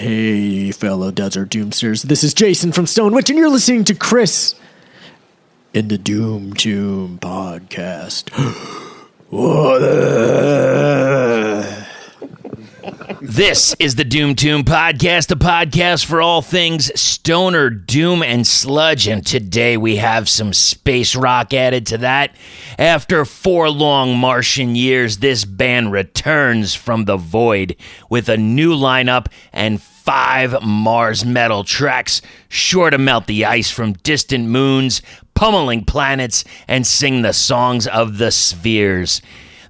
Hey, fellow Desert Doomsters. This is Jason from Stonewitch, and you're listening to Chris in the Doom Tomb Podcast. This is the Doom Tomb Podcast, a podcast for all things stoner, doom, and sludge. And today we have some space rock added to that. After 4 long Martian years, this band returns from the void with a new lineup and 5 Mars metal tracks, sure to melt the ice from distant moons, pummeling planets, and sing the songs of the spheres.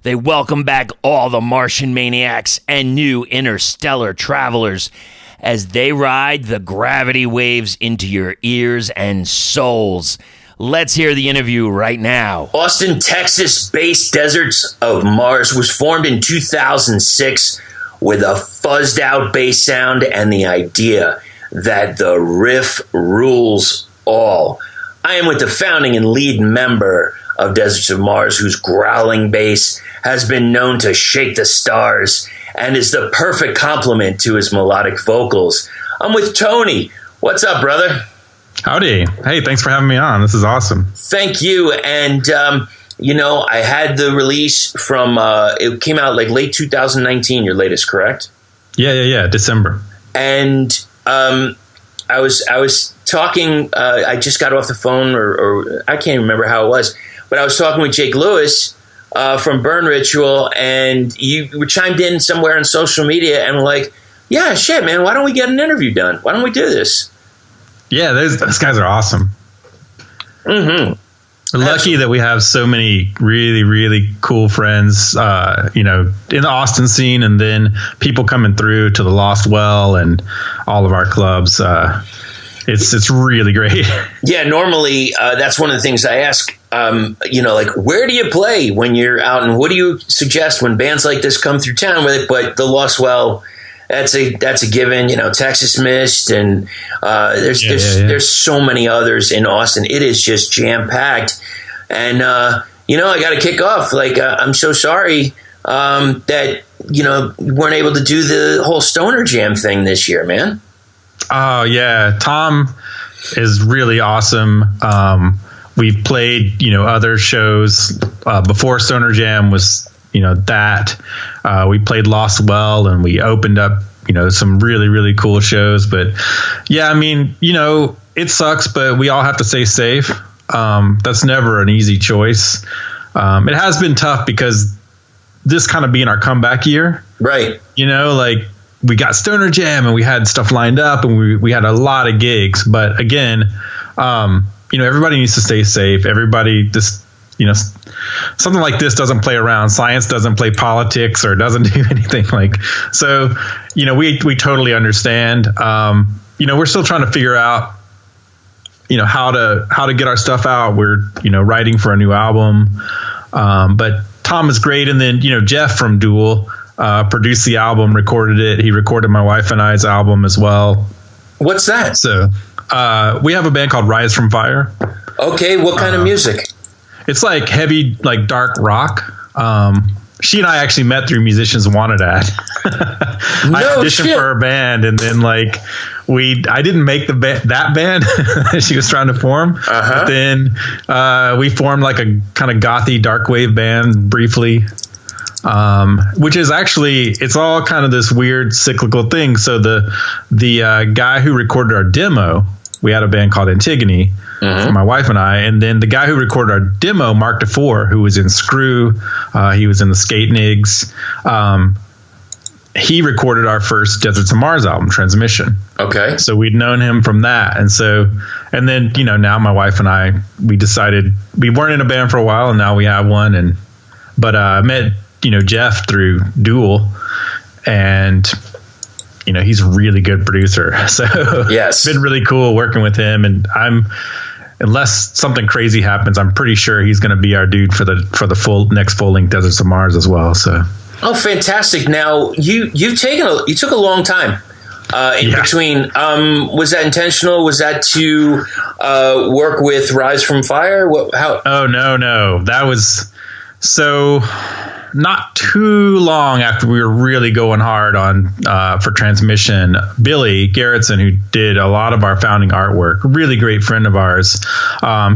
They welcome back all the Martian maniacs and new interstellar travelers as they ride the gravity waves into your ears and souls. Let's hear the interview right now. Austin, Texas-based Deserts of Mars was formed in 2006 with a fuzzed-out bass sound and the idea that the riff rules all. I am with the founding and lead member of Deserts of Mars, whose growling bass has been known to shake the stars and is the perfect complement to his melodic vocals. I'm with Tony. What's up, brother? Howdy. Hey, thanks for having me on. This is awesome. Thank you. And, I had the release from, it came out like late 2019, your latest, correct? Yeah, December. And I was talking, I just got off the phone, or I can't remember how it was, but I was talking with Jake Lewis from Burn Ritual, and you were chimed in somewhere on social media and were like, yeah, shit, man, why don't we get an interview done? Why don't we do this? Yeah, those guys are awesome. Mm-hmm. We're lucky that we have so many really, really cool friends, in the Austin scene, and then people coming through to the Lost Well and all of our clubs. It's really great. Yeah, normally that's one of the things I ask. Where do you play when you're out, and what do you suggest when bands like this come through town with it? But the Lost Well, that's a given. Texas Mist, and there's so many others in Austin. It is just jam packed, and I got to kick off. I'm so sorry that you weren't able to do the whole Stoner Jam thing this year, man. Oh yeah, Tom is really awesome. We've played, other shows before Stoner Jam was, that. We played Lost Well, and we opened up, some really, really cool shows. But yeah, it sucks, but we all have to stay safe. That's never an easy choice. It has been tough because this kind of being our comeback year, right? We got Stoner Jam and we had stuff lined up, and we had a lot of gigs. But again, everybody needs to stay safe. Everybody just, something like this doesn't play around. Science doesn't play politics or doesn't do anything so, we totally understand. We're still trying to figure out, how to get our stuff out. We're, writing for a new album. But Tom is great. And then, Jeff from Duel, produced the album, recorded it. He recorded my wife and I's album as well. What's that? So we have a band called Rise from Fire. Okay, what kind of music? It's like heavy, dark rock. She and I actually met through Musicians Wanted ad. I auditioned for her band, and then I didn't make that band she was trying to form. Uh-huh. But then we formed a kind of gothy dark wave band briefly. Which is actually, it's all kind of this weird cyclical thing. So the guy who recorded our demo, we had a band called Antigone, for my wife and I, and then the guy who recorded our demo, Mark DeFore, who was in Screw, he was in the Skate Nigs, he recorded our first Deserts of Mars album, Transmission. Okay. So we'd known him from that. And then, now my wife and I, we decided, we weren't in a band for a while, and now we have one. But I met Jeff through Duel, and he's a really good producer. So yes, it's been really cool working with him. And unless something crazy happens, I'm pretty sure he's going to be our dude for the next full length Deserts of Mars as well. So fantastic. Now you took a long time between. Was that intentional? Was that to work with Rise from Fire? Oh no, that was so. not too long after we were really going hard on for Transmission, Billy Garrettson, who did a lot of our founding artwork, really great friend of ours.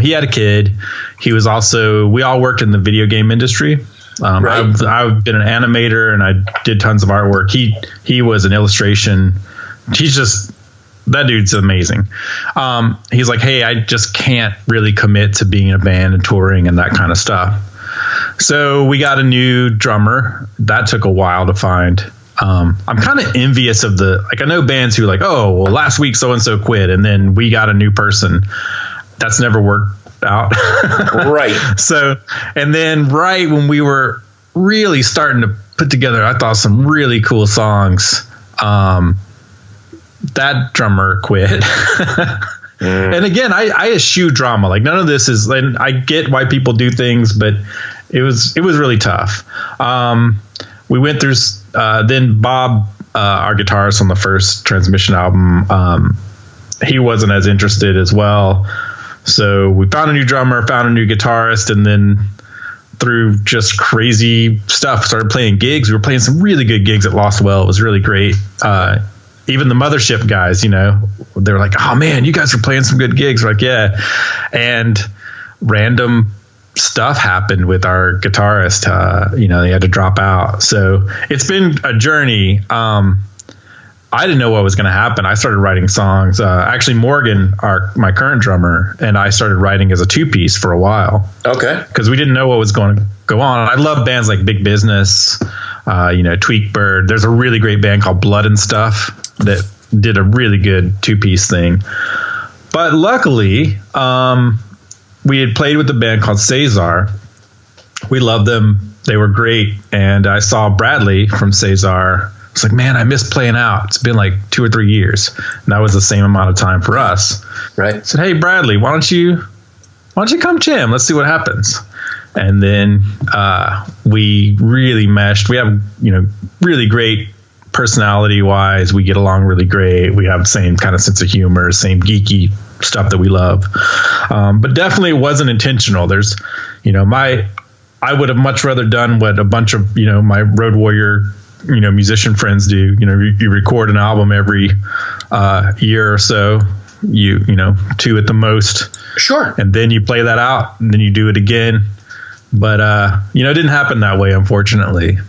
He had a kid. He was also, we all worked in the video game industry. Right. I've been an animator and I did tons of artwork. He was an illustration. That dude's amazing. He's like, hey, I just can't really commit to being in a band and touring and that kind of stuff. So we got a new drummer. That took a while to find. I'm kind of envious of I know bands who like, oh, well, last week so-and-so quit and then we got a new person. That's never worked out. Right. So, and then right when we were really starting to put together, I thought, some really cool songs, that drummer quit. And again, I eschew drama. Like, none of this is, and I get why people do things, but it was really tough. We went through, then Bob, our guitarist on the first Transmission album, he wasn't as interested as well. So we found a new drummer, found a new guitarist, and then through just crazy stuff, started playing gigs. We were playing some really good gigs at Lost Well. It was really great. Even the Mothership guys, they were like, oh man, you guys are playing some good gigs. We're like, yeah. And random stuff happened with our guitarist. They had to drop out. So it's been a journey. I didn't know what was going to happen. I started writing songs. Actually, Morgan, my current drummer, and I started writing as a two-piece for a while. Okay. Because we didn't know what was going to go on. I love bands like Big Business, Tweakbird. There's a really great band called Blood and Stuff that did a really good two-piece thing. But luckily, we had played with a band called Cesar. We loved them. They were great. And I saw Bradley from Cesar. I was like, man, I miss playing out. It's been like 2 or 3 years. And that was the same amount of time for us. Right. I said, hey, Bradley, why don't you come jam? Let's see what happens. And then we really meshed. We have, really great personality wise. We get along really great. We have the same kind of sense of humor, same geeky stuff that we love. But definitely it wasn't intentional. There's, I would have much rather done what a bunch of, my Road Warrior musician friends do. You record an album every year or so, 2 at the most. Sure. And then you play that out and then you do it again. But, it didn't happen that way, unfortunately.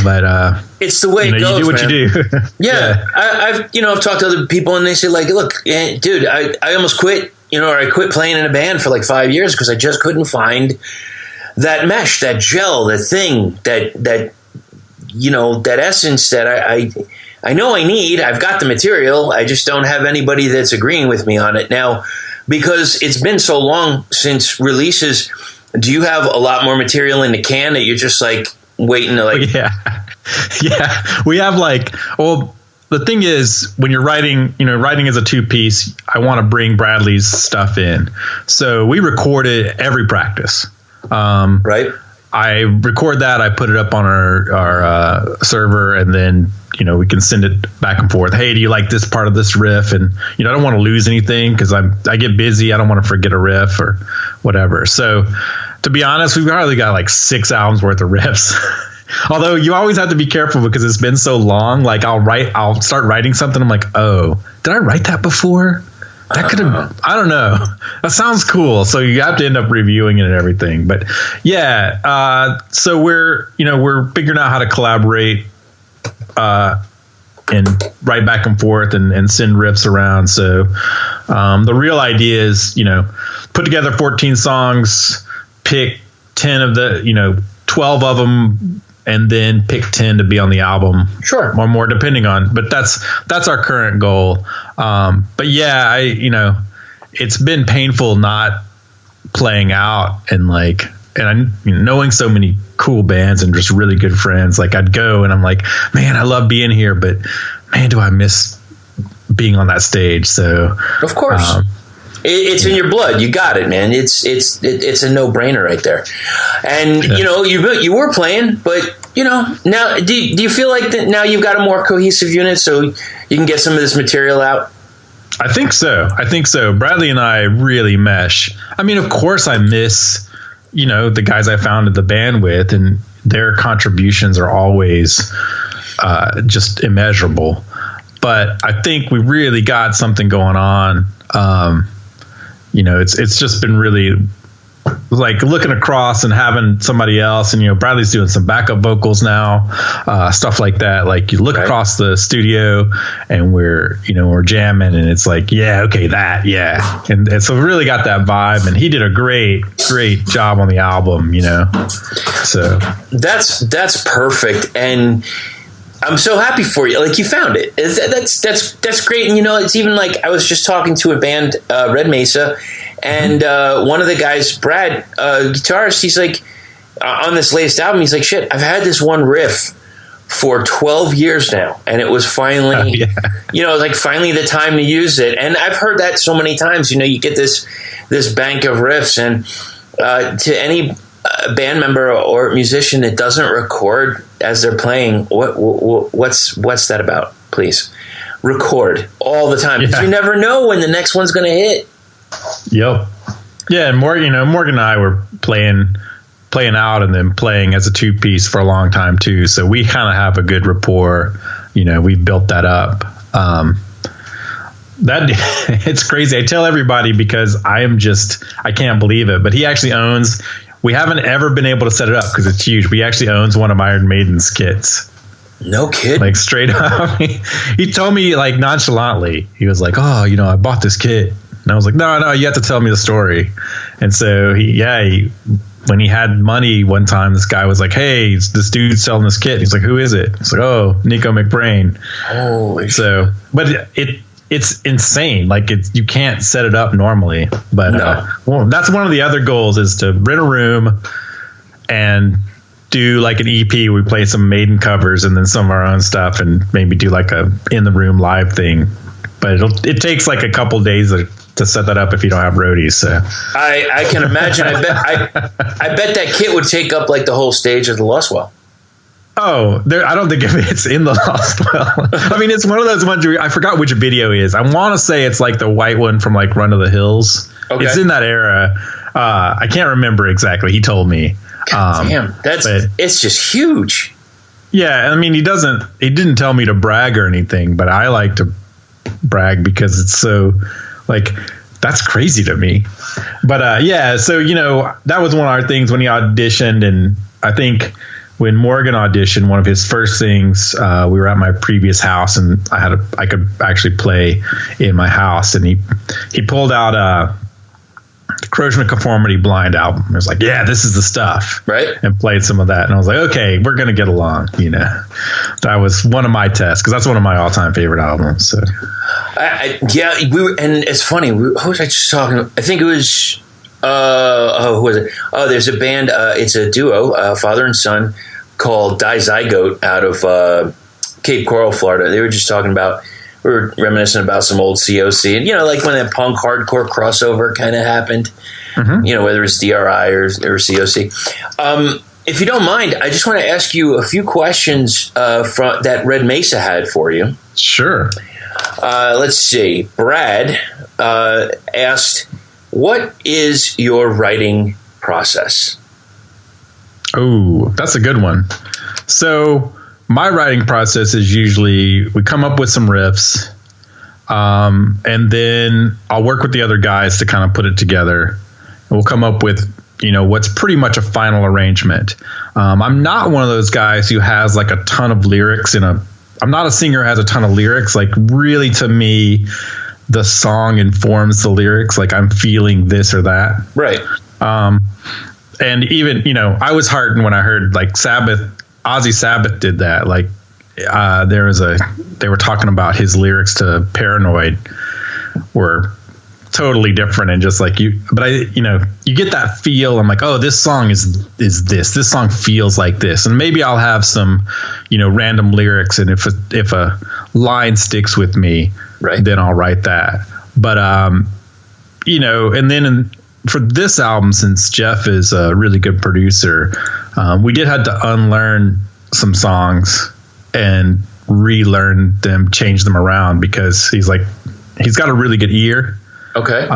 But it's the way it goes, you do what man. you do. Yeah. I've talked to other people and they say, like, look, dude, I almost quit, or I quit playing in a band for like 5 years because I just couldn't find that mesh, that gel, that thing, that essence that I know I need. I've got the material. I just don't have anybody that's agreeing with me on it now, because it's been so long since releases. Do you have a lot more material in the can that you're just like waiting to like? Yeah. We have the thing is, when you're writing as a two-piece, I want to bring Bradley's stuff in. So we recorded every practice. Right. I record that. I put it up on our server, and then we can send it back and forth. Hey, do you like this part of this riff? And I don't want to lose anything because I get busy. I don't want to forget a riff or whatever. So, to be honest, we've hardly got like 6 albums worth of riffs. Although you always have to be careful because it's been so long. Like I'll start writing something. I'm like, oh, did I write that before? That could have, I don't know. That sounds cool. So you have to end up reviewing it and everything. But yeah, so we're figuring out how to collaborate and write back and forth and send riffs around. So the real idea is, put together 14 songs, pick 10 of the, 12 of them, and then pick 10 to be on the album. Sure. Or more, depending on, but that's our current goal. But yeah, it's been painful not playing out and knowing so many cool bands and just really good friends. Like, I'd go and I'm like, man, I love being here, but man, do I miss being on that stage. So of course. It's in your blood. You got it, man. It's a no-brainer right there. And you were playing, but now do you feel like that now you've got a more cohesive unit so you can get some of this material out? I think so. Bradley and I really mesh. I mean, of course I miss the guys I founded the band with, and their contributions are always just immeasurable. But I think we really got something going on. It's just been really like looking across and having somebody else, and Bradley's doing some backup vocals now, stuff like that. Like you look across the studio and we're jamming, and it's like, and so we really got that vibe, and he did a great job on the album, so that's perfect. And I'm so happy for you. Like you found it. That's great. And it's even like I was just talking to a band, Red Mesa, and one of the guys, Brad, guitarist, he's like, on this latest album, he's like, shit, I've had this one riff for 12 years now, and it was finally, like finally the time to use it. And I've heard that so many times. You get this bank of riffs, and to any band member or musician that doesn't record as they're playing, what's that about? Please record all the time, because you never know when the next one's going to hit. Yep. Yeah, and Morgan and I were playing out and then playing as a two-piece for a long time too, so we kind of have a good rapport. We've built that up. That it's crazy. I tell everybody because I can't believe it, but he actually owns. We haven't ever been able to set it up because it's huge. But he actually owns one of Iron Maiden's kits. No kidding. Like straight up. He told me like nonchalantly. He was like, "Oh, I bought this kit." And I was like, no, you have to tell me the story. And so when he had money one time, this guy was like, hey, this dude's selling this kit. He's like, who is it? It's like, oh, Nico McBrain. Holy shit. But it's insane. Like you can't set it up normally. But that's one of the other goals, is to rent a room and do like an EP. We play some Maiden covers and then some of our own stuff, and maybe do like a in the room live thing. But it takes like a couple days to set that up if you don't have roadies. So I can imagine. I bet that kit would take up like the whole stage of the Lost Well. Oh, I don't think it's in the Lost Well. I mean, it's one of those ones where I forgot which video it is. I want to say it's like the white one from like Run to the Hills. Okay. It's in that era. I can't remember exactly. He told me. God damn, it's just huge. Yeah, I mean, he didn't tell me to brag or anything, but I like to brag because it's so like, that's crazy to me. But so that was one of our things when he auditioned. And I think when Morgan auditioned, one of his first things, we were at my previous house, and I could actually play in my house, and he pulled out Corrosion of Conformity Blind album. I was like, yeah, this is the stuff. Right. And played some of that. And I was like, okay, we're going to get along. That was one of my tests, because that's one of my all-time favorite albums. So. We were, and it's funny. Who was I just talking about? I think it was, who was it? Oh, there's a band. It's a duo, father and son, called Dizygote out of Cape Coral, Florida. They were just talking about, we were reminiscing about some old COC, and like when that punk hardcore crossover kind of happened, whether it's DRI or COC. If you don't mind, I just want to ask you a few questions from that Red Mesa had for you. Sure. Let's see. Brad asked, what is your writing process? Oh, that's a good one. So my writing process is usually we come up with some riffs, and then I'll work with the other guys to kind of put it together. And we'll come up with, what's pretty much a final arrangement. I'm not one of those guys who has like a ton of lyrics I'm not a singer who has a ton of lyrics. Like really, to me, the song informs the lyrics. Like I'm feeling this or that. Right. And even, I was heartened when I heard like Ozzy Sabbath did that. Like they were talking about his lyrics to Paranoid were totally different, and just like you get that feel. I'm like, oh, this song is this song feels like this, and maybe I'll have some random lyrics, and if a line sticks with me, then I'll write that. But and then for this album, since Jeff is a really good producer, we did have to unlearn some songs and relearn them, change them around, because he's got a really good ear. Okay.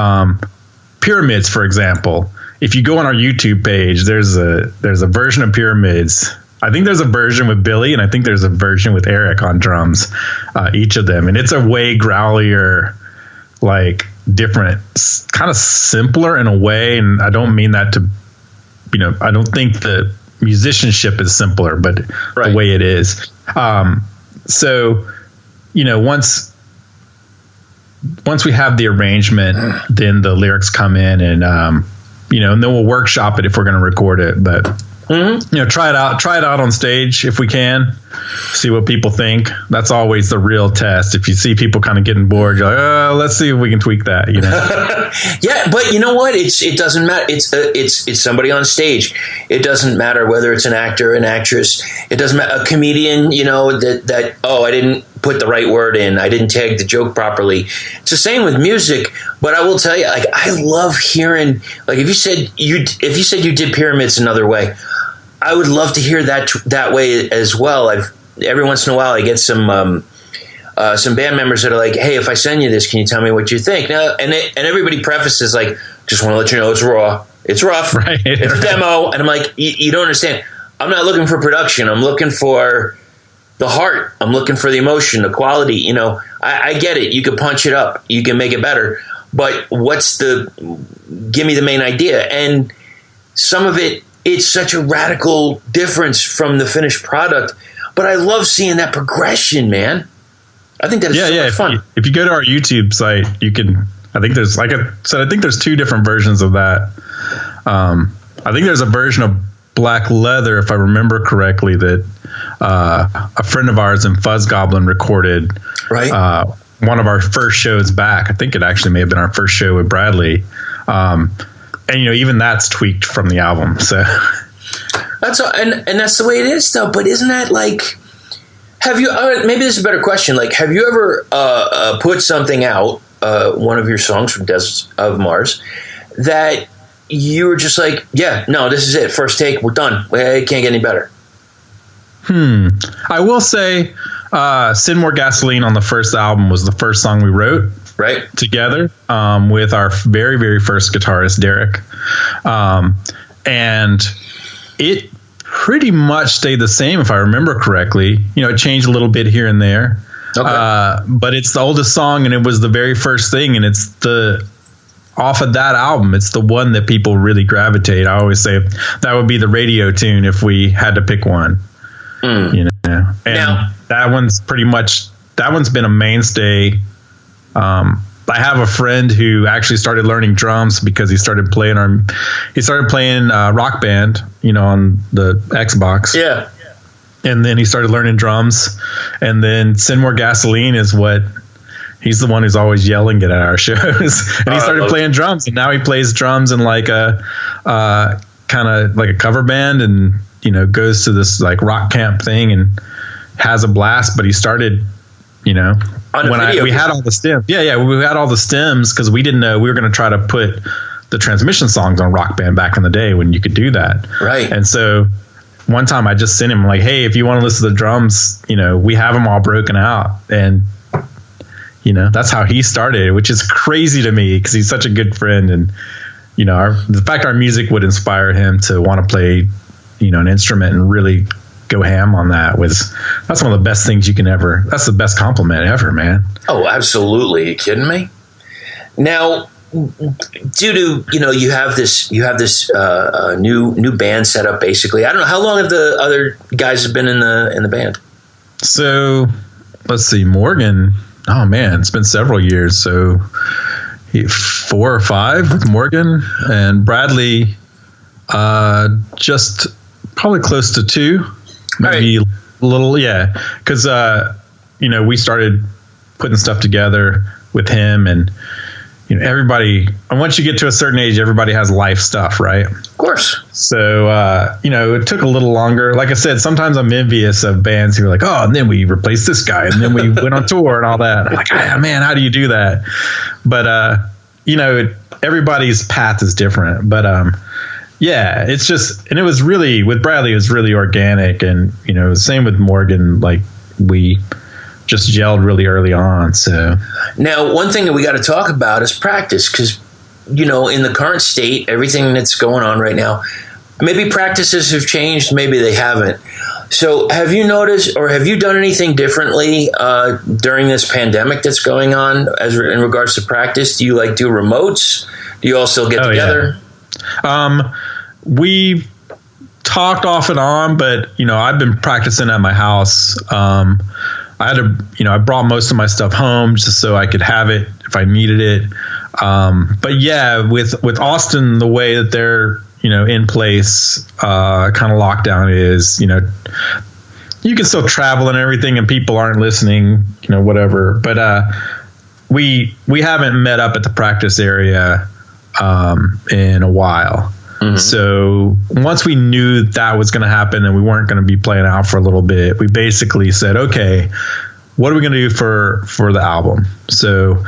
Pyramids, for example, if you go on our YouTube page, there's a version of Pyramids. I think there's a version with Billy, and I think there's a version with Eric on drums, each of them. And it's a way growlier, like different, kind of simpler in a way. And I don't mean that to, I don't think the musicianship is simpler, but the way it is. So, once we have the arrangement, then the lyrics come in and, and then we'll workshop it if we're going to record it. But, try it out on stage if we can, see what people think. That's always the real test. If you see people kind of getting bored, you're like, oh, let's see if we can tweak that, Yeah, but you know what? It doesn't matter. It's somebody on stage. It doesn't matter whether it's an actor, an actress. It doesn't matter. A comedian, that I didn't put the right word in. I didn't tag the joke properly. It's the same with music. But I will tell you, like, I love hearing, like, if you said you did Pyramids another way, I would love to hear that way as well. Every once in a while I get some band members that are like, hey, if I send you this, can you tell me what you think? Now, and everybody prefaces like, just want to let you know it's raw, it's rough, right. It's a demo. And I'm like, you don't understand. I'm not looking for production. I'm looking for the heart. I'm looking for the emotion, the quality. I get it. You can punch it up. You can make it better. But give me the main idea. And some of it's such a radical difference from the finished product. But I love seeing that progression, man. I think that is so much fun. If you go to our YouTube site, you can. I think there's, like I said, I think there's two different versions of that. I think there's a version of Black Leather, if I remember correctly, that a friend of ours in Fuzz Goblin recorded. Right. One of our first shows back. I think it actually may have been our first show with Bradley. And even that's tweaked from the album. So that's and that's the way it is, though. But isn't that like? Have you? Maybe this is a better question. Like, have you ever put something out, one of your songs from Deserts of Mars, that you were just like, yeah, no, this is it, first take, we're done. It can't get any better. I will say, "Send More Gasoline" on the first album was the first song we wrote. Right. Together with our very, very first guitarist, Derek. And it pretty much stayed the same, if I remember correctly. It changed a little bit here and there. Okay. But it's the oldest song, and it was the very first thing. And it's off of that album, it's the one that people really gravitate. I always say that would be the radio tune if we had to pick one. And now, that one's been a mainstay. I have a friend who actually started learning drums because he started playing Rock Band, on the Xbox. Yeah. And then he started learning drums, and then Send More Gasoline is what he's the one who's always yelling it at our shows. And he started playing drums, and now he plays drums in like a kind of like a cover band, and goes to this like rock camp thing and has a blast. But he started, we had all the stems. We had all the stems because we didn't know we were going to try to put the transmission songs on Rock Band back in the day when you could do that. Right. And so one time I just sent him like, hey, if you want to listen to the drums, we have them all broken out. And, that's how he started, which is crazy to me because he's such a good friend. And, the fact our music would inspire him to want to play, an instrument and really go ham on that's one of the best things you can ever. That's the best compliment ever, man. Oh, absolutely. Are you kidding me? Now, due to you have this new band set up. Basically, I don't know how long have the other guys have been in the band. So let's see, Morgan. Oh man, it's been several years. So 4 or 5 with Morgan, and Bradley, just probably close to 2. Maybe a little, because we started putting stuff together with him, and everybody. And once you get to a certain age, everybody has life stuff, right? Of course. So it took a little longer. Like I said, sometimes I'm envious of bands who are like, oh, and then we replaced this guy, and then we went on tour and all that. I'm like, man, how do you do that? But everybody's path is different. But it's just, and it was really, with Bradley, it was really organic. And, same with Morgan, like we just gelled really early on. So now one thing that we got to talk about is practice. Cause in the current state, everything that's going on right now, maybe practices have changed, maybe they haven't. So have you noticed, or have you done anything differently during this pandemic that's going on in regards to practice? Do you do remotes? Do you all still get together? Yeah. We talked off and on, but I've been practicing at my house. I brought most of my stuff home just so I could have it if I needed it. But yeah, with Austin, the way that they're in place, kind of lockdown is, you can still travel and everything, and people aren't listening, whatever. But we haven't met up at the practice area in a while. Mm-hmm. So once we knew that was going to happen and we weren't going to be playing out for a little bit, we basically said, okay, what are we going to do for the album? So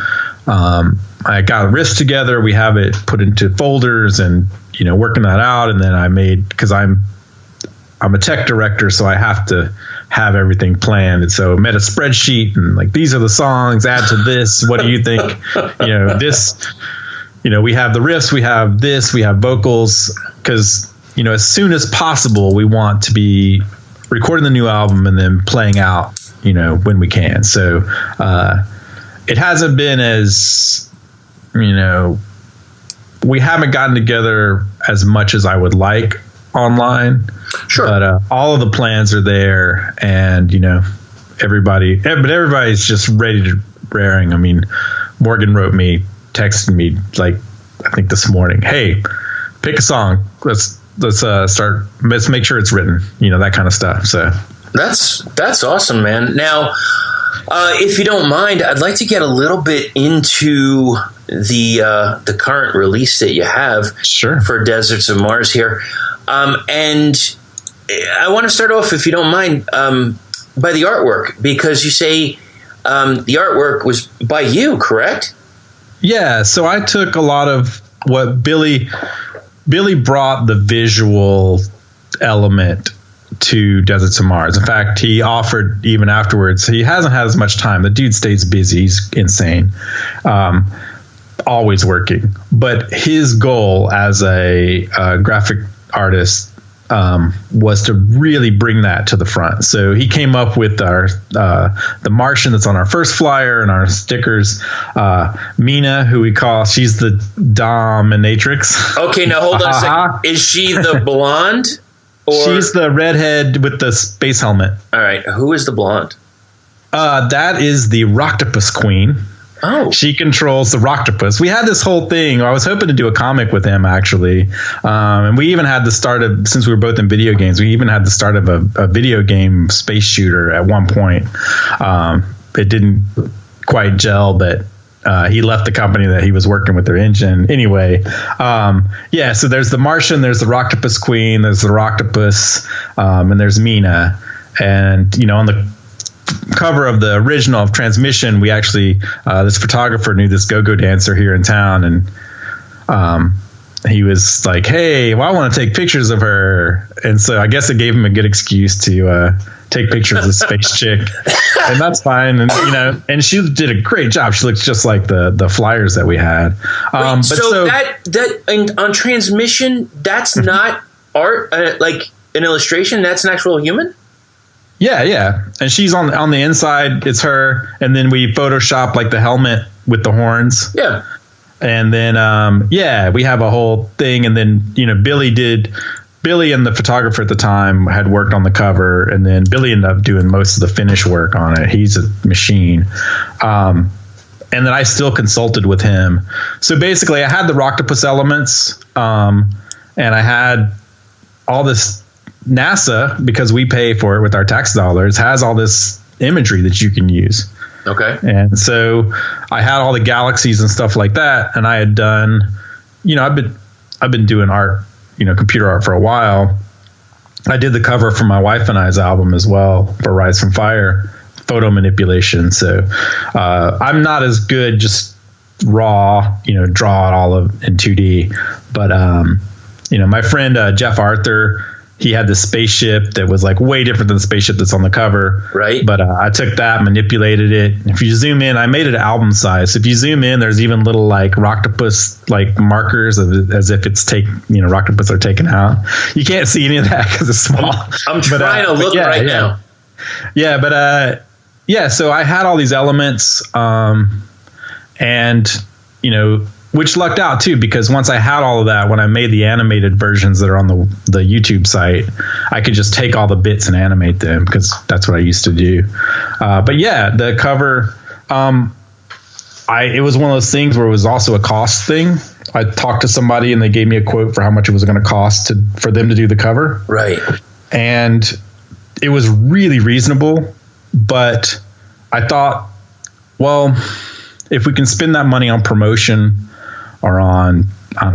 I got a riff together. We have it put into folders and, working that out. And then because I'm a tech director, so I have to have everything planned. And so I made a spreadsheet and these are the songs, add to this. What do you think? This, we have the riffs, we have this, we have vocals, because, as soon as possible, we want to be recording the new album and then playing out, when we can. So it hasn't been as, we haven't gotten together as much as I would like online. Sure. But all of the plans are there, and, everybody's just ready to raring. I mean, Morgan texted me I think this morning, hey, pick a song. Let's start. Let's make sure it's written, that kind of stuff. So that's awesome, man. Now, if you don't mind, I'd like to get a little bit into the current release that you have for Deserts of Mars here. And I want to start off, if you don't mind, by the artwork, because you say the artwork was by you, correct? Yeah, so I took a lot of what Billy brought the visual element to Deserts of Mars. In fact, he offered even afterwards. He hasn't had as much time. The dude stays busy. He's insane. Always working. But his goal as a graphic artist was to really bring that to the front. So he came up with our the Martian that's on our first flyer and our stickers. Mina, who we call, she's the dominatrix. Okay, now hold on a second. Is she the blonde? She's the redhead with the space helmet. All right. Who is the blonde? That is the Rocktopus Queen. Oh. She controls the Rocktopus. We had this whole thing. I was hoping to do a comic with him, actually. And we even had the start of, since we were both in video games, we even had the start of a video game space shooter at one point. It didn't quite gel, but he left the company that he was working with their engine. Anyway, so there's the Martian, there's the Rocktopus Queen, there's the Rocktopus, and there's Mina. And, on the cover of the original of Transmission, we actually this photographer knew this go-go dancer here in town, and he was like, hey, well, I want to take pictures of her. And so I guess it gave him a good excuse to take pictures of the space chick, and that's fine. And and she did a great job. She looks just like the flyers that we had. Wait, so that on Transmission, that's not art, like an illustration, that's an actual human? Yeah. And she's on the inside. It's her. And then we Photoshop the helmet with the horns. Yeah. And then, we have a whole thing. And then, Billy and the photographer at the time had worked on the cover. And then Billy ended up doing most of the finish work on it. He's a machine. And then I still consulted with him. So basically I had the Rocktopus elements. And I had all this. NASA, because we pay for it with our tax dollars, has all this imagery that you can use. Okay. And so I had all the galaxies and stuff like that. And I had done, I've been doing art, computer art for a while. I did the cover for my wife and I's album as well for Rise from Fire, photo manipulation. So I'm not as good, just raw, draw it all in 2D. But, my friend Jeff Arthur, he had this spaceship that was like way different than the spaceship that's on the cover. Right. But I took that, manipulated it. If you zoom in, I made it album size. If you zoom in, there's even little like Rocktopus like markers as if it's Rocktopus are taken out. You can't see any of that because it's small. I'm trying to look now. Yeah, but so I had all these elements, and which lucked out too, because once I had all of that, when I made the animated versions that are on the YouTube site, I could just take all the bits and animate them, because that's what I used to do. But yeah, the cover, it was one of those things where it was also a cost thing. I talked to somebody and they gave me a quote for how much it was going to cost for them to do the cover. Right. And it was really reasonable, but I thought, well, if we can spend that money on promotion or on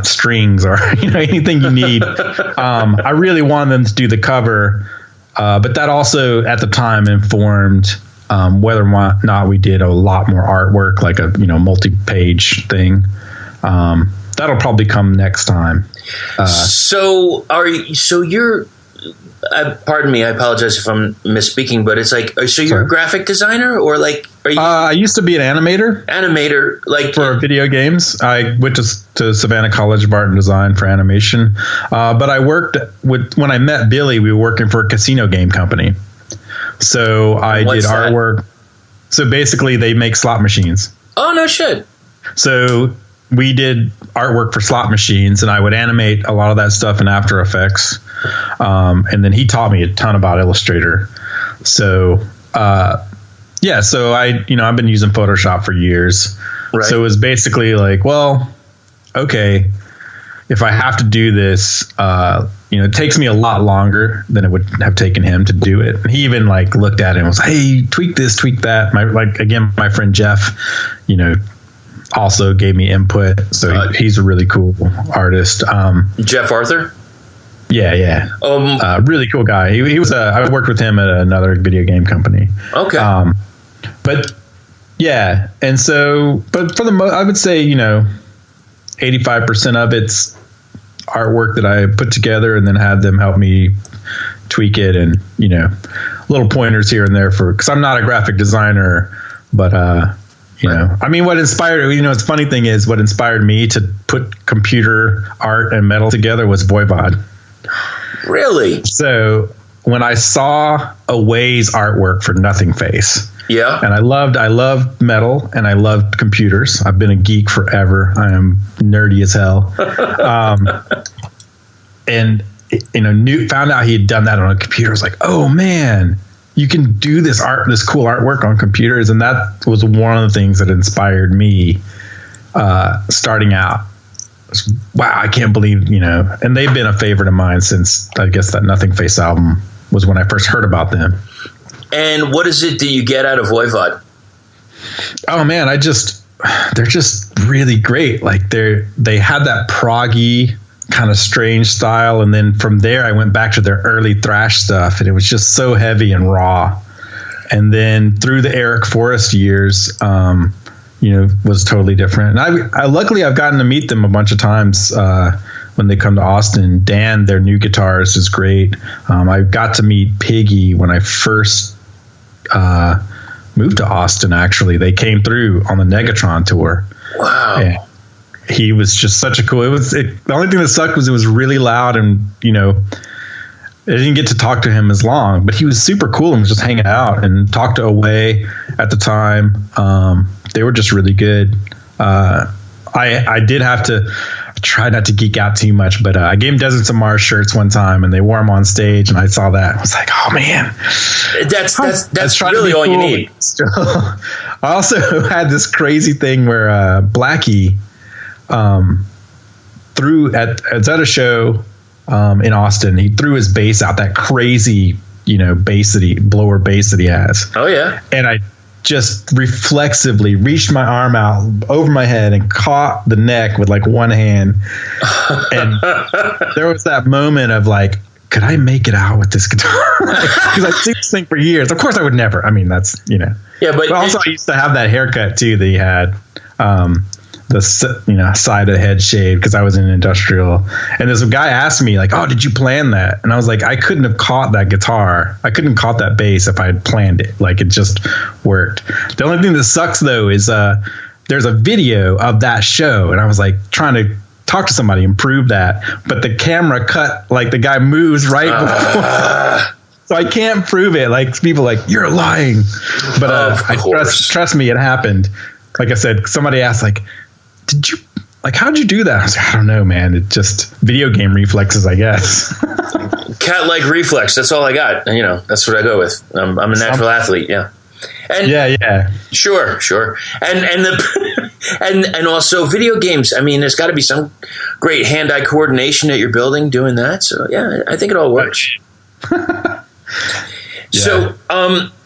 strings or anything you need, I really wanted them to do the cover, but that also at the time informed whether or not we did a lot more artwork, like a multi-page thing. That'll probably come next time. So you're. Pardon me, I apologize if I'm misspeaking, but it's like, so you're a graphic designer, or like, are you? I used to be an animator. Like for video games. I went to Savannah College of Art and Design for animation, but I worked when I met Billy, we were working for a casino game company. So I did artwork. So basically, they make slot machines. Oh no shit! So we did artwork for slot machines, and I would animate a lot of that stuff in After Effects. And then he taught me a ton about Illustrator. So, so I've been using Photoshop for years. Right. So it was basically like, well, okay, if I have to do this, it takes me a lot longer than it would have taken him to do it. And he even like looked at it and was, hey, tweak this, tweak that. My friend Jeff, also gave me input. So he's a really cool artist. Jeff Arthur? Yeah. Really cool guy. He was. I worked with him at another video game company. Okay. But yeah, and so, but for the I would say 85% of it's artwork that I put together and then had them help me tweak it, and little pointers here and there because I'm not a graphic designer, but I mean, what inspired, it's funny thing is what inspired me to put computer art and metal together was Voivod. Really? So when I saw Away's artwork for Nothing Face, and I loved metal and I loved computers. I've been a geek forever. I am nerdy as hell. And found out he had done that on a computer. I was like, oh man, you can do this cool artwork on computers. And that was one of the things that inspired me starting out. Wow, I can't believe, and they've been a favorite of mine since, I guess, that Nothing Face album was when I first heard about them. And what is it that you get out of Voivod? Oh man, they're just really great. Like they had that proggy kind of strange style, and then from there I went back to their early thrash stuff, and it was just so heavy and raw. And then through the Eric Forrest years, was totally different. And I luckily I've gotten to meet them a bunch of times when they come to Austin. Dan, their new guitarist, is great. I got to meet Piggy when I first moved to Austin. Actually, they came through on the Negatron tour. Wow. And he was just such a cool. The only thing that sucked was it was really loud, and I didn't get to talk to him as long, but he was super cool and was just hanging out, and talked to Away at the time. They were just really good. I did have to try not to geek out too much, but I gave him Deserts of Mars shirts one time, and they wore them on stage, and I saw that. I was like, oh man, that's really all you need. I also had this crazy thing where Blackie threw at a show in Austin. He threw his bass out, that crazy blower bass that he has. Oh yeah, and I just reflexively reached my arm out over my head and caught the neck with like one hand. And there was that moment of like, could I make it out with this guitar? Because I've seen this thing for years. Of course I would never. I mean, that's, Yeah, but also I used to have that haircut too that he had. side of the head shaved because I was in industrial. And this guy asked me like, "Oh, did you plan that?" And I was like, I couldn't have caught that guitar. I couldn't have caught that bass if I had planned it. Like, it just worked. The only thing that sucks though is there's a video of that show, and I was like trying to talk to somebody and prove that, but the camera cut, like the guy moves right before. So I can't prove it. Like, people are like, "You're lying," but I trust me, it happened. Like I said, somebody asked, like, how'd you do that? I was like, I don't know, man. It just video game reflexes, I guess. Cat-like reflex. That's all I got. You know, that's what I go with. I'm a natural athlete. Yeah. And yeah. Sure. And and also video games. I mean, there's got to be some great hand-eye coordination that you're building doing that. So yeah, I think it all works. Yeah.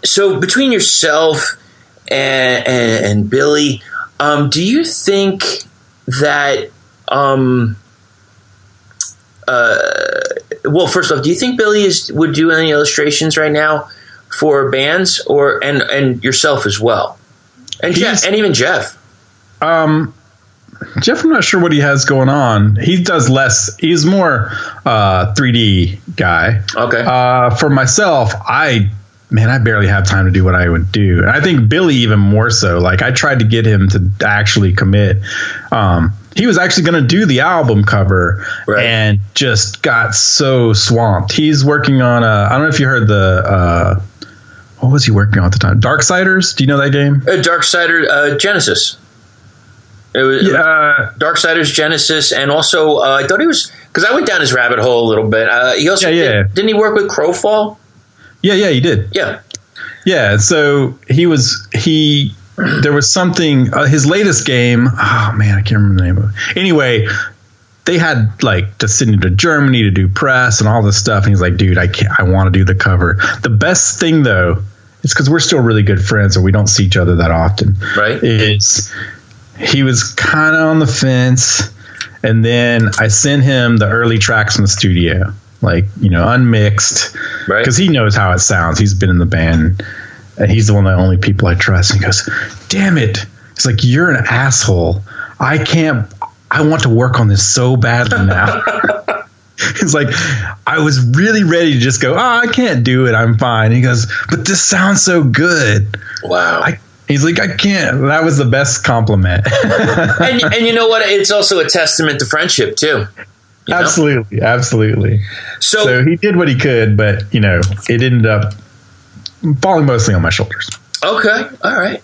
So between yourself and Billy, do you think that well, first off, do you think Billy would do any illustrations right now for bands, or and yourself as well, and Jeff, and even Jeff? Jeff, I'm not sure what he has going on. He does less. He's more 3D guy. Okay. For myself, I barely have time to do what I would do. And I think Billy even more so. Like, I tried to get him to actually commit. He was actually going to do the album cover, right, and just got so swamped. He's working on I don't know if you heard the what was he working on at the time? Darksiders? Do you know that game? Darksider Genesis. It was Darksiders Genesis, and also I thought he was, because I went down his rabbit hole a little bit. He also didn't he work with Crowfall? Yeah, he did. Yeah. So there was something. His latest game. Oh man, I can't remember the name of it. Anyway, they had like to send him to Germany to do press and all this stuff. And he's like, "Dude, I want to do the cover." The best thing though, is because we're still really good friends and we don't see each other that often. Right. He was kind of on the fence, and then I sent him the early tracks from the studio, like, unmixed, right? Because he knows how it sounds. He's been in the band, and he's one of the only people I trust. And he goes, "Damn it!" He's like, "You're an asshole. I want to work on this so badly now." He's like, "I was really ready to just go, I can't do it. I'm fine." He goes, "But this sounds so good." Wow. He's like, "I can't." That was the best compliment. and you know what? It's also a testament to friendship too. Absolutely. So he did what he could, but it ended up falling mostly on my shoulders. Okay. All right.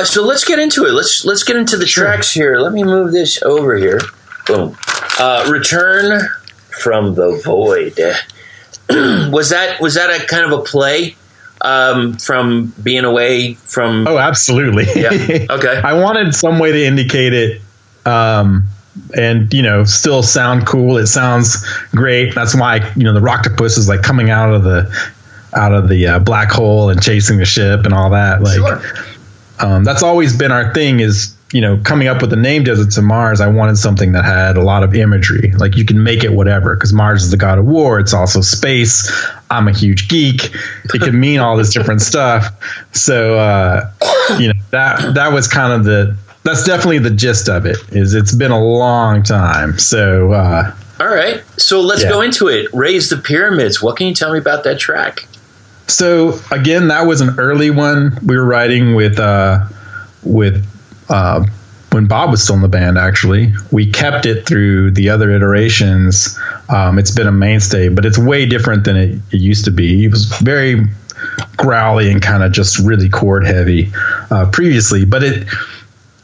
So let's get into it. Let's get into the tracks here. Let me move this over here. Boom. Return from the Void. Was that a kind of a play? From being away from... Oh, absolutely. Yeah. Okay. I wanted some way to indicate it, and still sound cool. It sounds great. That's why the Rocktopus is like coming out of the black hole and chasing the ship and all that. Like, sure. That's always been our thing. Is coming up with the name Deserts of Mars. I wanted something that had a lot of imagery. Like, you can make it whatever, because Mars is the god of war. It's also space. I'm a huge geek. It can mean all this different stuff. So, that was kind of that's definitely the gist of it. Is it's been a long time. So, all right. So let's go into it. Raise the Pyramids. What can you tell me about that track? So again, that was an early one we were writing with when Bob was still in the band. Actually, we kept it through the other iterations. It's been a mainstay, but it's way different than it used to be. It was very growly and kind of just really chord heavy previously. But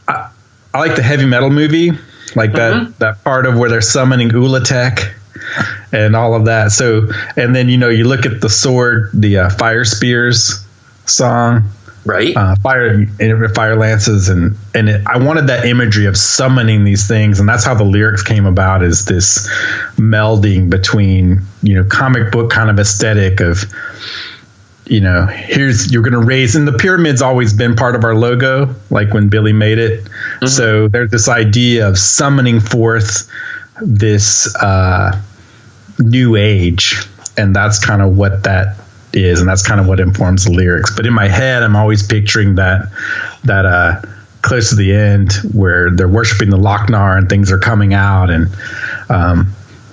I like the heavy metal movie, like that part of where they're summoning Ulatek and all of that. So, and then you look at the sword, the Fire Spears song. Right. Fire lances. I wanted that imagery of summoning these things. And that's how the lyrics came about, is this melding between, comic book kind of aesthetic of, you're going to raise, and the pyramid's always been part of our logo, like when Billy made it. Mm-hmm. So there's this idea of summoning forth this new age. And that's kind of what that is, and that's kind of what informs the lyrics. But in my head, I'm always picturing that close to the end where they're worshiping the Lochnar and things are coming out, and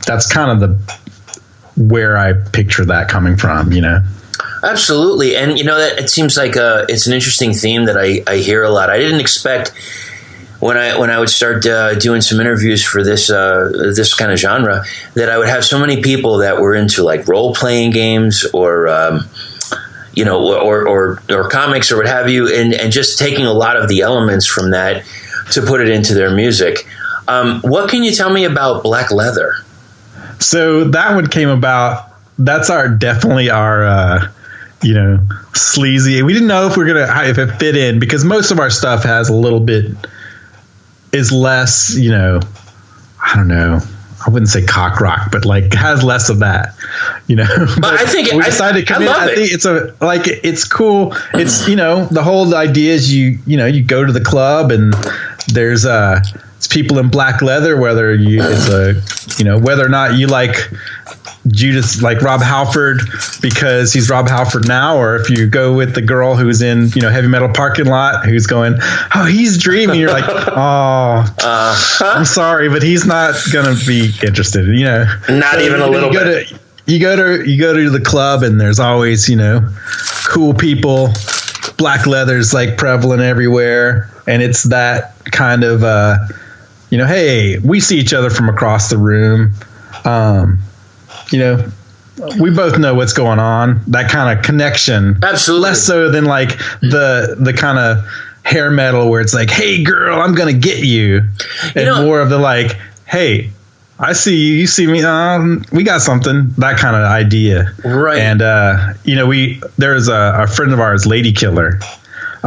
that's kind of where I picture that coming from, you know. Absolutely. And, that it seems like it's an interesting theme that I hear a lot. I didn't expect when I would start doing some interviews for this kind of genre that I would have so many people that were into like role-playing games or or comics or what have you, and just taking a lot of the elements from that to put it into their music. What can you tell me about Black Leather? So that one came about. That's definitely our sleazy. We didn't know if if it fit in, because most of our stuff has a little bit is less, I don't know. I wouldn't say cock rock, but like has less of that, But I think we decided to come in. I think it's cool. It's the whole idea is you go to the club and there's it's people in black leather, whether or not you like Judas, like Rob Halford because he's Rob Halford now, or if you go with the girl who's in Heavy Metal Parking Lot who's going, oh, he's dreaming, you're like, oh, I'm sorry, but he's not gonna be interested, not so, even a little bit. You go to the club and there's always cool people, black leather's like prevalent everywhere, and it's that kind of hey, we see each other from across the room. We both know what's going on. That kind of connection. Absolutely. Less so than like the kind of hair metal where it's like, hey, girl, I'm going to get you. And more of the like, hey, I see you. You see me. We got something. That kind of idea. Right. And, there's a friend of ours, Lady Killer.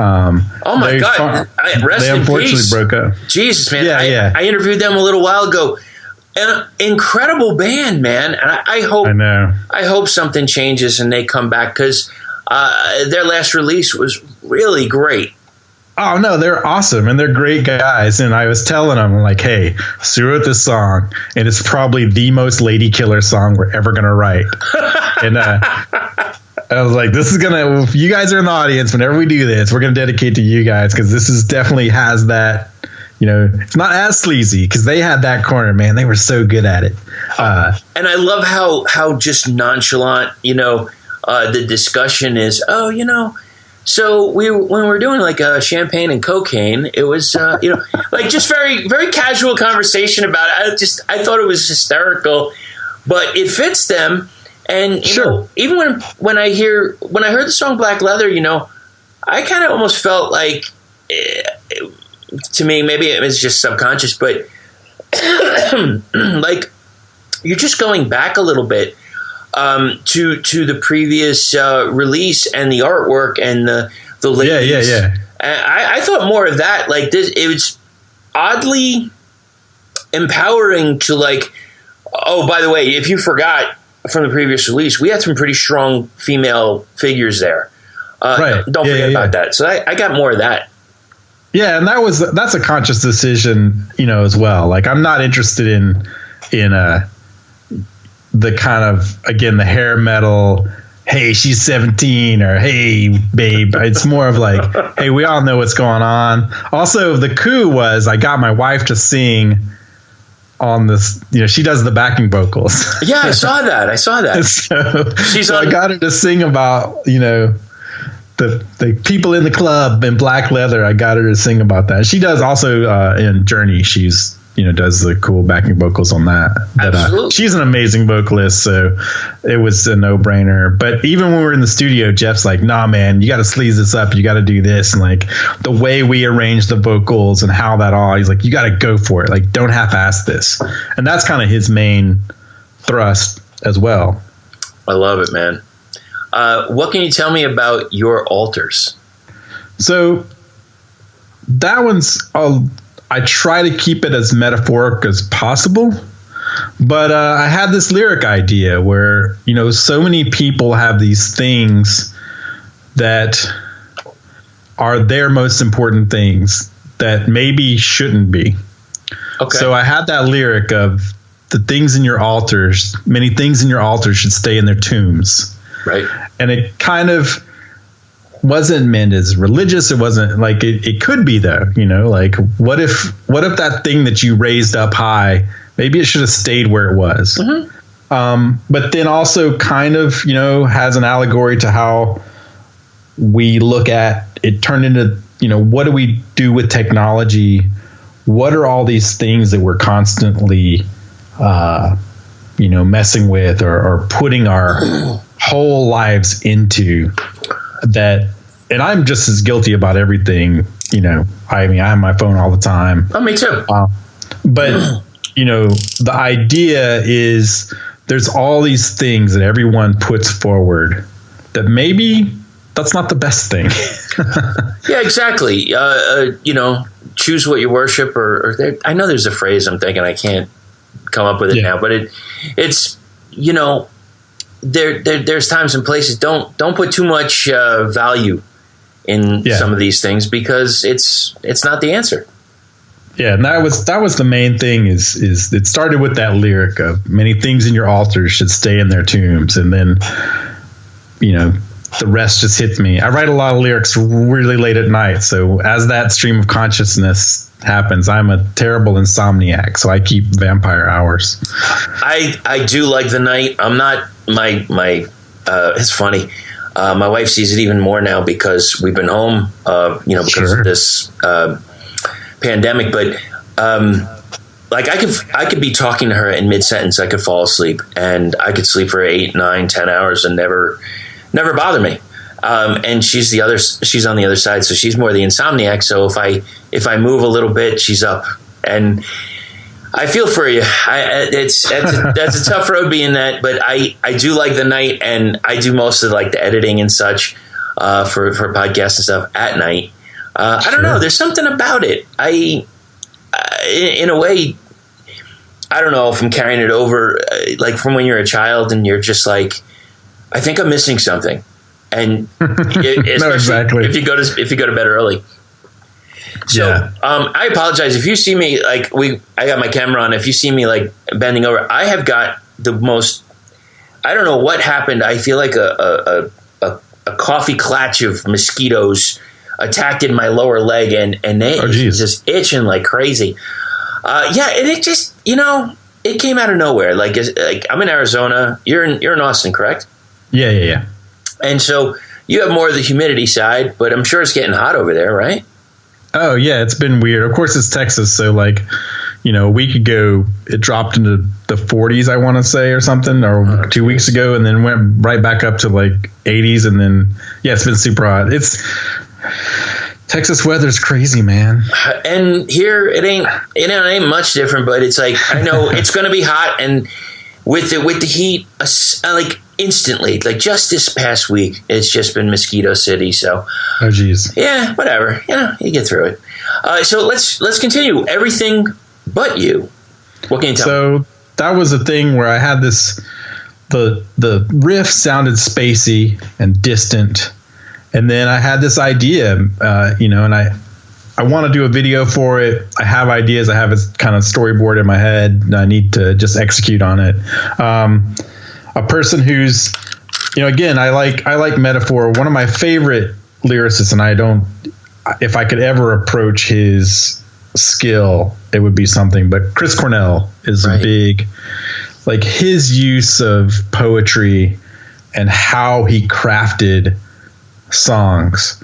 Oh my God! They unfortunately broke up. Jesus, man! Yeah. I interviewed them a little while ago. An incredible band, man, and I hope something changes and they come back, because their last release was really great. Oh no, they're awesome and they're great guys. And I was telling them, like, hey, Sue wrote this song, and it's probably the most Lady Killer song we're ever gonna write. And I was like, this is gonna, if you guys are in the audience, whenever we do this, we're gonna dedicate to you guys, because this is definitely has that. It's not as sleazy, because they had that corner, man. They were so good at it. And I love how just nonchalant, the discussion is. So when we're doing like champagne and cocaine, it was, like just very, very casual conversation about it. I thought it was hysterical, but it fits them. And sure. Even when I heard the song Black Leather, I kind of almost felt like, to me, maybe it was just subconscious, but like you're just going back a little bit to the previous release and the artwork and the ladies. Yeah. And I thought more of that. Like this, it was oddly empowering to like. Oh, by the way, if you forgot from the previous release, we had some pretty strong female figures there. Right. Don't forget about that. So I got more of that. Yeah, and that's a conscious decision, as well. Like, I'm not interested in the kind of, again, the hair metal, hey, she's 17, or hey, babe. It's more of like, hey, we all know what's going on. Also, the coup was I got my wife to sing on this, she does the backing vocals. Yeah, I saw that. So I got her to sing about, the people in the club in black leather. I got her to sing about that. She does also in Journey. She's does the cool backing vocals on that. But she's an amazing vocalist, so it was a no-brainer. But even when we were in the studio, Jeff's like, nah, man, you got to sleaze this up. You got to do this. And like the way we arrange the vocals and how that all, he's like, you got to go for it. Like, don't half-ass this. And that's kind of his main thrust as well. I love it, man. What can you tell me about your altars? So that one's, I try to keep it as metaphoric as possible, but I had this lyric idea where, so many people have these things that are their most important things that maybe shouldn't be. Okay. So I had that lyric of the things in your altars, many things in your altars should stay in their tombs. Right. And it kind of wasn't meant as religious. It wasn't like it could be though, like what if that thing that you raised up high, maybe it should have stayed where it was. But then also kind of, has an allegory to how we look at it turned into, what do we do with technology? What are all these things that we're constantly, messing with or putting our whole lives into that? And I'm just as guilty about everything, I have my phone all the time. Oh, me too. But, the idea is there's all these things that everyone puts forward that maybe that's not the best thing. Yeah, exactly. Choose what you worship, or I know there's a phrase I'm thinking, I can't come up with it now, but it's there's times and places. Don't put too much value in some of these things, because it's not the answer. Yeah, and that was the main thing. Is it started with that lyric of many things in your altars should stay in their tombs, and then the rest just hits me. I write a lot of lyrics really late at night, so as that stream of consciousness happens, I'm a terrible insomniac, so I keep vampire hours. I do like the night. I'm not my it's funny. My wife sees it even more now because we've been home, because of this pandemic. But like I could be talking to her in mid sentence, I could fall asleep, and I could sleep for 8, 9, 10 hours and never bother me. And she's on the other side, so she's more the insomniac. So if I move a little bit, she's up, and I feel for you. That's a tough road being that, but I do like the night, and I do most of like the editing and such for podcasts and stuff at night. I don't know. There's something about it. In a way, I don't know if I'm carrying it over, like from when you're a child and you're just like, I think I'm missing something. And especially exactly. if you go to bed early. So I apologize if you see me like I got my camera on. If you see me like bending over, I have got the most. I don't know what happened. I feel like a coffee clutch of mosquitoes attacked in my lower leg, and they just itching like crazy. And it just it came out of nowhere. Like I'm in Arizona. You're in Austin, correct? Yeah. And so you have more of the humidity side, but I'm sure it's getting hot over there, right? Oh yeah, it's been weird. Of course, it's Texas, so like, a week ago it dropped into the 40s, I want to say, or something, or 2 weeks ago, and then went right back up to like 80s, and then it's been super hot. It's Texas weather's crazy, man. And here it ain't much different, but it's like I know it's going to be hot, and with the heat, like instantly, like just this past week, it's just been mosquito city. So, oh geez, yeah, whatever. You get through it. So let's continue. Everything but you. What can you tell me? So that was a thing where I had this. The riff sounded spacey and distant, and then I had this idea, and I want to do a video for it. I have ideas. I have a kind of storyboard in my head, and I need to just execute on it. A person who's, again, I like metaphor. One of my favorite lyricists, and if I could ever approach his skill, it would be something. But Chris Cornell is a big, like his use of poetry and how he crafted songs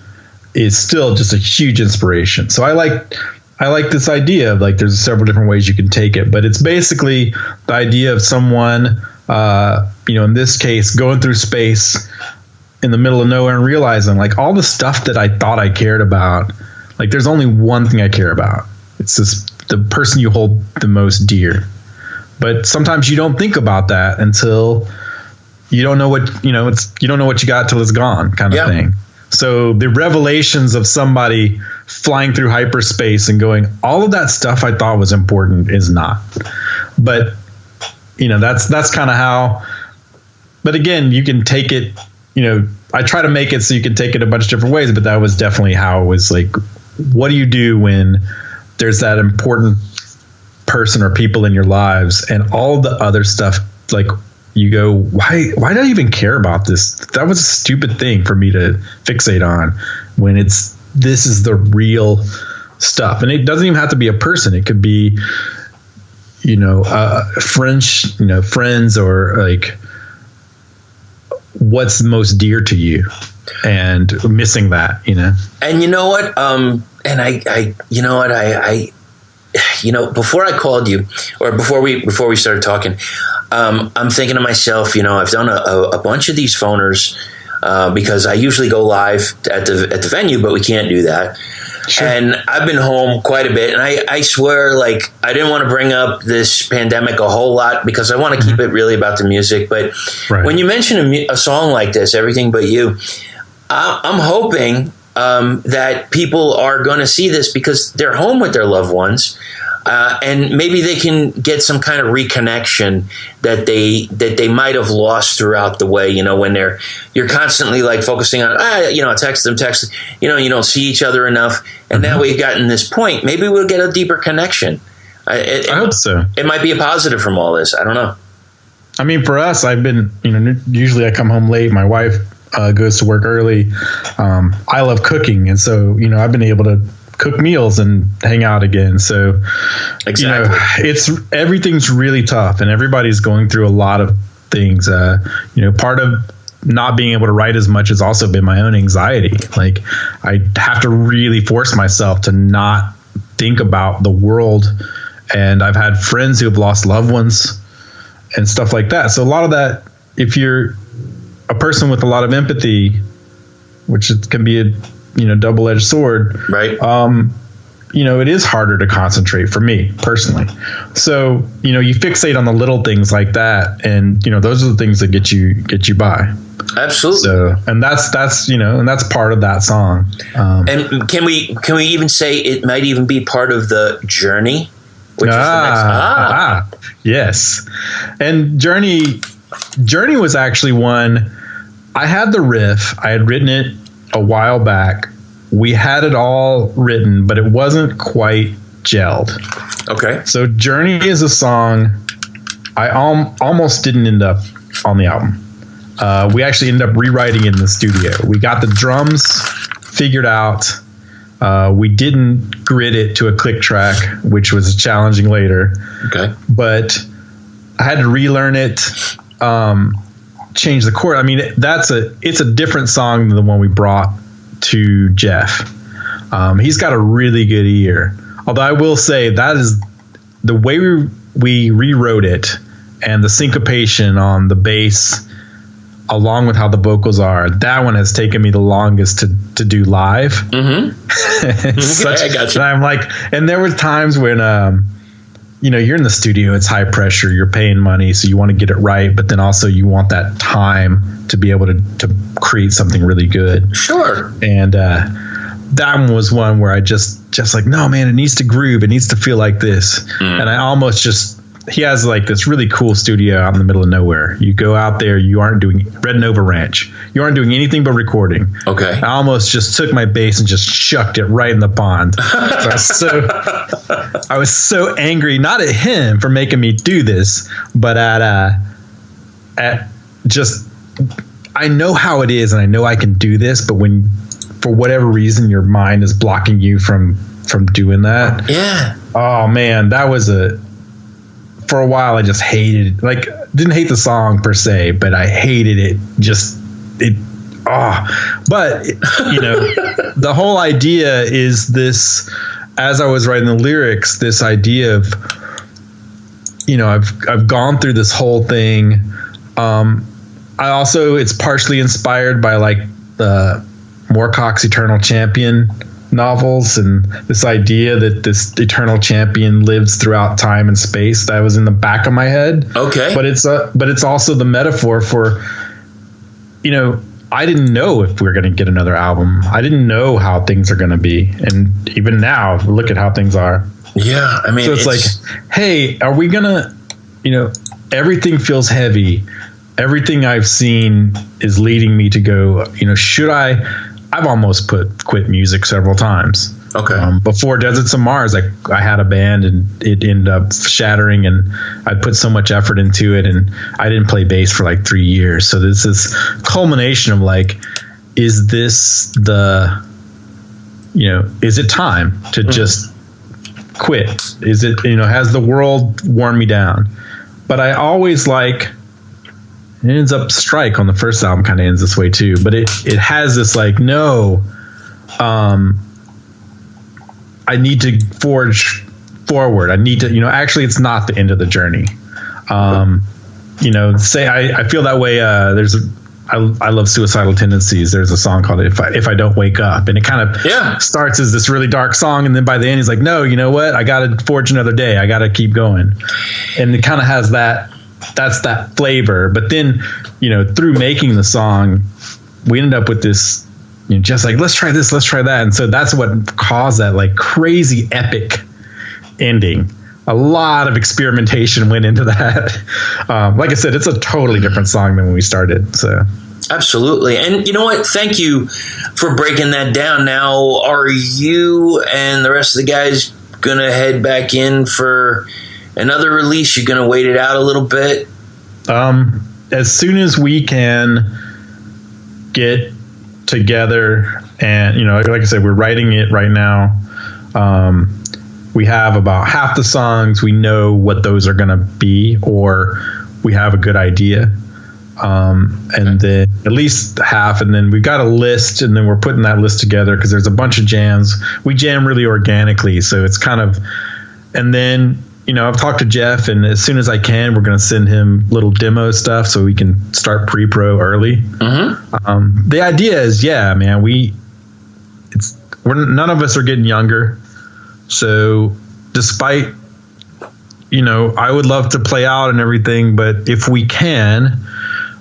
is still just a huge inspiration. So I like this idea of like there's several different ways you can take it, but it's basically the idea of someone, in this case, going through space in the middle of nowhere and realizing like all the stuff that I thought I cared about, like there's only one thing I care about. It's the person you hold the most dear. But sometimes you don't think about that until you don't know what, you don't know what you got till it's gone kind of thing. So the revelations of somebody flying through hyperspace and going, all of that stuff I thought was important is not. But, that's kind of how. But again, you can take it, I try to make it so you can take it a bunch of different ways. But that was definitely how it was like, what do you do when there's that important person or people in your lives and all the other stuff like you go, why did I even care about this? That was a stupid thing for me to fixate on, when this is the real stuff. And it doesn't even have to be a person. It could be, friends, or like what's most dear to you, and missing that, And you know what? Before I called you, or before we started talking, I'm thinking to myself, I've done a bunch of these phoners because I usually go live at the venue, but we can't do that. Sure. And I've been home quite a bit, and I swear, like, I didn't want to bring up this pandemic a whole lot because I want to keep it really about the music. But when you mention a song like this, Everything But You, I'm hoping that people are going to see this because they're home with their loved ones, and maybe they can get some kind of reconnection that they might have lost throughout the way. When you're constantly like focusing on text them, you don't see each other enough, and now we've gotten this point. Maybe we'll get a deeper connection. I hope so. It might be a positive from all this. I don't know. I mean, for us, I've been, usually I come home late. My wife goes to work early. I love cooking. And so, I've been able to cook meals and hang out again. So, exactly. Everything's really tough, and everybody's going through a lot of things. Part of not being able to write as much has also been my own anxiety. Like, I have to really force myself to not think about the world. And I've had friends who have lost loved ones and stuff like that. So a lot of that, if you're a person with a lot of empathy, which can be a double-edged sword, right? It is harder to concentrate for me personally. So you fixate on the little things like that, and those are the things that get you by. Absolutely. So, and that's part of that song. And can we even say it might even be part of the journey? Which is the next. Yes. And Journey was actually one. I had the riff. I had written it a while back. We had it all written, but it wasn't quite gelled. Okay. So Journey is a song I almost didn't end up on the album. We actually ended up rewriting it in the studio. We got the drums figured out. We didn't grid it to a click track, which was challenging later. Okay. But I had to relearn it, change the chord. I mean, it's a different song than the one we brought to Jeff. He's got a really good ear. Although I will say that is the way we rewrote it, and the syncopation on the bass, along with how the vocals are, that one has taken me the longest to do live. Mm-hmm. I got you. And I'm like, and there were times when, you're in the studio, it's high pressure, you're paying money, so you want to get it right, but then also you want that time to be able to create something really good. Sure. And that one was one where I just like, no, man, it needs to groove, it needs to feel like this. And I almost he has like this really cool studio out in the middle of nowhere. You go out there, you aren't doing Red Nova Ranch. You aren't doing anything but recording. Okay. I almost just took my bass and just chucked it right in the pond. I was so angry, not at him for making me do this, but at just, I know how it is and I know I can do this, but when, for whatever reason, your mind is blocking you from doing that. Yeah. Oh man, that was for a while I just hated, like, didn't hate the song per se, but I hated it. But the whole idea is this, as I was writing the lyrics, this idea of, I've gone through this whole thing. It's partially inspired by like the Moorcock's Eternal Champion novels, and this idea that this eternal champion lives throughout time and space, that was in the back of my head. Okay. But it's also the metaphor for, I didn't know if we were going to get another album. I didn't know how things are going to be. And even now, look at how things are. Yeah. I mean, so it's like, hey, are we going to, everything feels heavy. Everything I've seen is leading me to go, should I've almost quit music several times. Okay. Before Deserts of Mars, I had a band and it ended up shattering, and I put so much effort into it, and I didn't play bass for like 3 years. So this is culmination of like, is this is it time to just quit? Is it, has the world worn me down? But I always it ends up Strike on the first album kind of ends this way too, but it has this like, no, I need to forge forward. I need to, actually it's not the end of the journey. Say I feel that way. I love Suicidal Tendencies. There's a song called If I Don't Wake Up, and it kind of starts as this really dark song, and then by the end he's like, no, you know what? I got to forge another day. I got to keep going. And it kind of has that's that flavor. But then, through making the song, we ended up with this, just like, let's try this, let's try that. And so that's what caused that like crazy epic ending. A lot of experimentation went into that. Like I said, it's a totally different song than when we started. So absolutely. And you know what? Thank you for breaking that down. Now, are you and the rest of the guys going to head back in for another release? You're going to wait it out a little bit? As soon as we can get together, and like I said, we're writing it right now. We have about half the songs. We know what those are going to be, or we have a good idea. And then at least half, and then we've got a list, and then we're putting that list together because there's a bunch of jams. We jam really organically, so it's kind of, and then, I've talked to Jeff, and as soon as I can, we're going to send him little demo stuff so we can start pre-pro early. Mm-hmm. The idea is, man, none of us are getting younger. So despite, I would love to play out and everything, but if we can,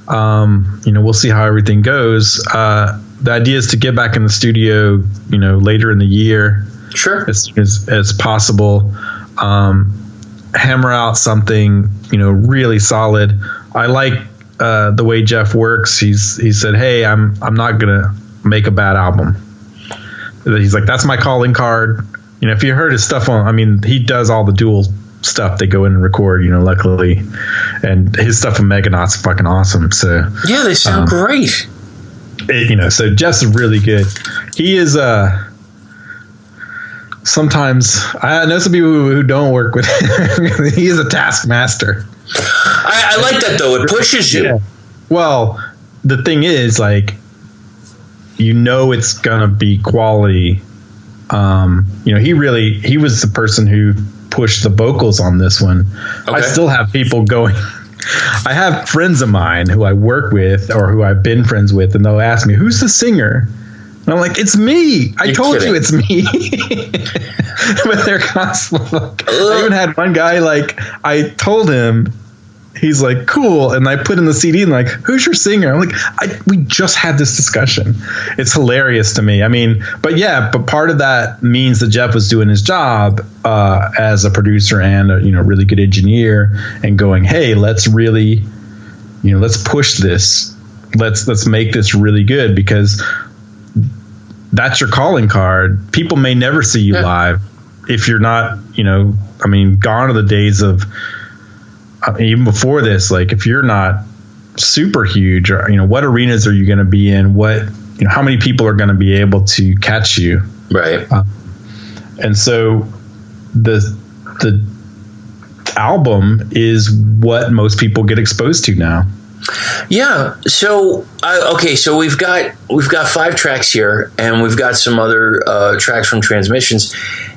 we'll see how everything goes. The idea is to get back in the studio, later in the year. Sure. As possible. Hammer out something, really solid. I like the way Jeff works. He said, hey, I'm not going to make a bad album. He's like, that's my calling card. If you heard his stuff he does all the dual stuff they go in and record, luckily. And his stuff on Meganauts is fucking awesome. So yeah, they sound great. So Jeff's really good. He is, sometimes I know some people who don't work with him. He is a taskmaster. I like that though. It pushes you. Yeah. Well, the thing is, like, it's gonna be quality. He was the person who pushed the vocals on this one. Okay. I still have people going. I have friends of mine who I work with or who I've been friends with, and they'll ask me, who's the singer? And I'm like, it's me. I told you it's me. But they're constantly like, I even had one guy, like, I told him, he's like, cool. And I put in the CD and like, who's your singer? I'm like, we just had this discussion. It's hilarious to me. But part of that means that Jeff was doing his job as a producer and a, really good engineer, and going, hey, let's really, let's push this. Let's make this really good, because that's your calling card. People may never see you live if you're not, gone are the days of, even before this, like, if you're not super huge, or, what arenas are you going to be in? What, how many people are going to be able to catch you? Right. And so the album is what most people get exposed to now. Yeah. So, so we've got 5 tracks here, and we've got some other tracks from Transmissions.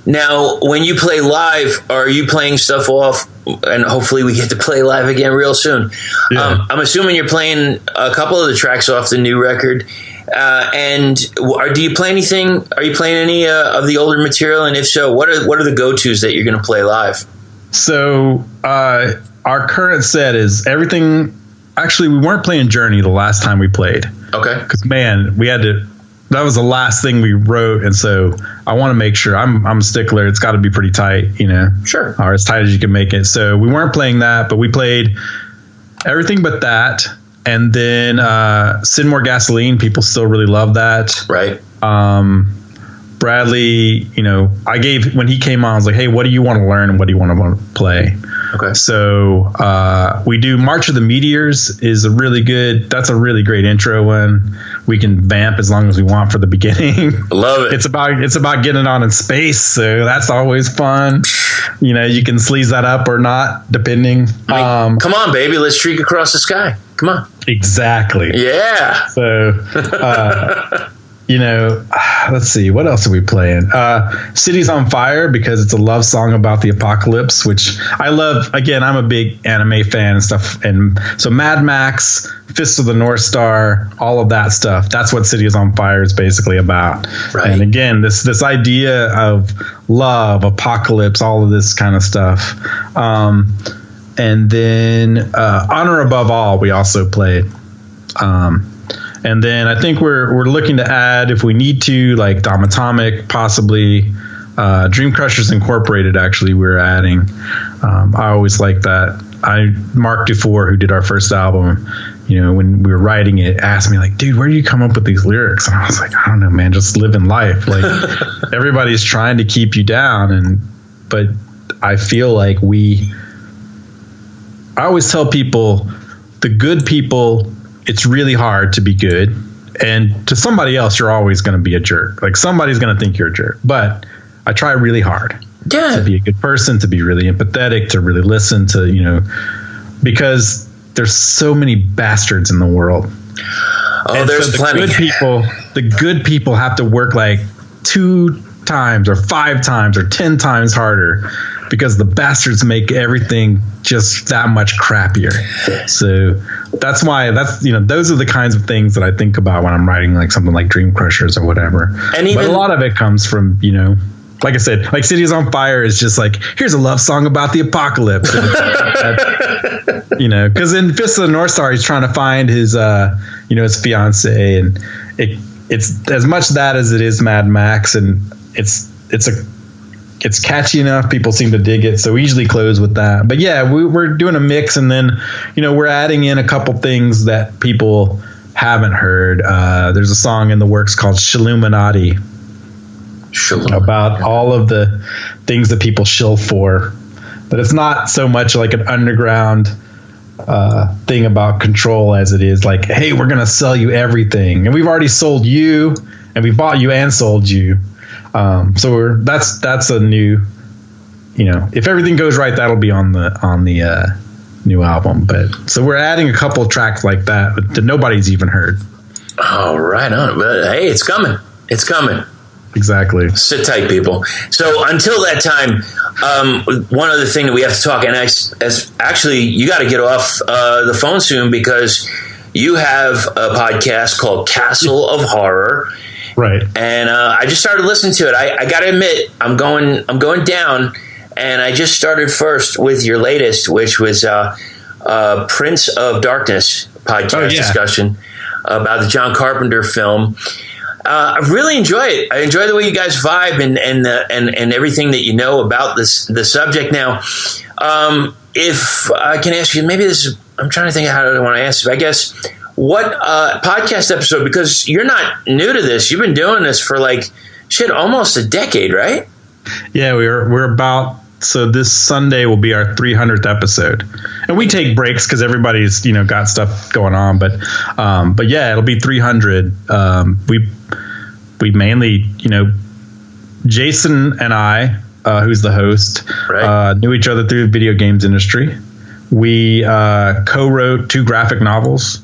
Now, when you play live, are you playing stuff off? And hopefully we get to play live again real soon. Yeah. I'm assuming you're playing a couple of the tracks off the new record. And do you play anything? Are you playing any of the older material? And if so, what are the go-tos that you're going to play live? So our current set is everything. Actually, we weren't playing Journey the last time we played. Okay. Because, man, we had to. That was the last thing we wrote, and so I want to make sure. I'm a stickler. It's got to be pretty tight, Sure. Or as tight as you can make it. So we weren't playing that, but we played everything but that, and then Send More Gasoline. People still really love that. Right. Bradley, when he came on, I was like, hey, what do you want to learn and what do you want to play? Okay. So we do March of the Meteors that's a really great intro one. We can vamp as long as we want for the beginning. Love it. It's about getting on in space, so that's always fun. You can sleaze that up or not, depending. Come on, baby, let's streak across the sky. Come on. Exactly. Yeah. So, let's see, what else are we playing? Cities on Fire, because it's a love song about the apocalypse, which I love. Again, I'm a big anime fan and stuff. And so Mad Max, Fist of the North Star, all of that stuff. That's what Cities on Fire is basically about. Right. And again, this idea of love, apocalypse, all of this kind of stuff. And then Honor Above All, we also played. And then I think we're looking to add, if we need to, like Dom Atomic, possibly Dream Crushers Incorporated. Actually, we're adding. I always like that. Mark Dufour, who did our first album, when we were writing it, asked me like, "Dude, where do you come up with these lyrics?" And I was like, "I don't know, man. Just living life. Like everybody's trying to keep you down, but I feel like I always tell people, the good people, it's really hard to be good. And to somebody else, you're always going to be a jerk. Like somebody's going to think you're a jerk. But I try really hard to be a good person, to be really empathetic, to really listen to, because there's so many bastards in the world. Oh, and there's so plenty. The good people have to work like 2 times or 5 times or 10 times harder, because the bastards make everything just that much crappier. So that's why those are the kinds of things that I think about when I'm writing like something like Dream Crushers or whatever. But a lot of it comes from, like I said, like Cities on Fire is just like, here's a love song about the apocalypse. Because in Fist of the North Star, he's trying to find his fiance, and it's as much that as it is Mad Max, and it's catchy enough. People seem to dig it. So we usually close with that. But yeah, we're doing a mix, and then, we're adding in a couple things that people haven't heard. There's a song in the works called Shilluminati, about all of the things that people shill for. But it's not so much like an underground thing about control as it is like, hey, we're going to sell you everything. And we've already sold you, and we bought you and sold you. So that's a new, if everything goes right, that'll be on the new album. But so we're adding a couple of tracks like that nobody's even heard. Oh, right on. But hey, it's coming. It's coming. Exactly. Sit tight, people. So until that time, one other thing that we have to talk, and actually, you got to get off the phone soon, because you have a podcast called Castle of Horror. Right. And I just started listening to it. I got to admit, I'm going down, and I just started first with your latest, which was Prince of Darkness podcast discussion about the John Carpenter film. I really enjoy it. I enjoy the way you guys vibe and everything that you know about the subject. Now, if I can ask you, maybe I'm trying to think of how I want to ask you. I guess, what podcast episode, because you're not new to this. You've been doing this for almost a decade, right? Yeah, we're about, so this Sunday will be our 300th episode. And we take breaks because everybody's, got stuff going on. But yeah, it'll be 300. We mainly, Jason and I, who's the host, knew each other through the video games industry. We co-wrote 2 graphic novels.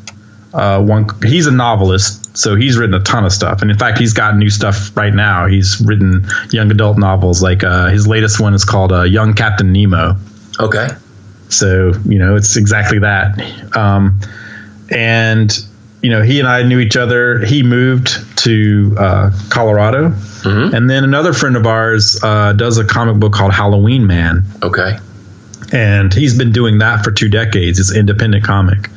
He's a novelist, so he's written a ton of stuff. And in fact, he's got new stuff right now. He's written young adult novels. Like his latest one is called Young Captain Nemo. Okay. So, it's exactly that. And he and I knew each other. He moved to Colorado. Mm-hmm. And then another friend of ours does a comic book called Halloween Man. Okay. And he's been doing that for 2 decades. It's independent comic.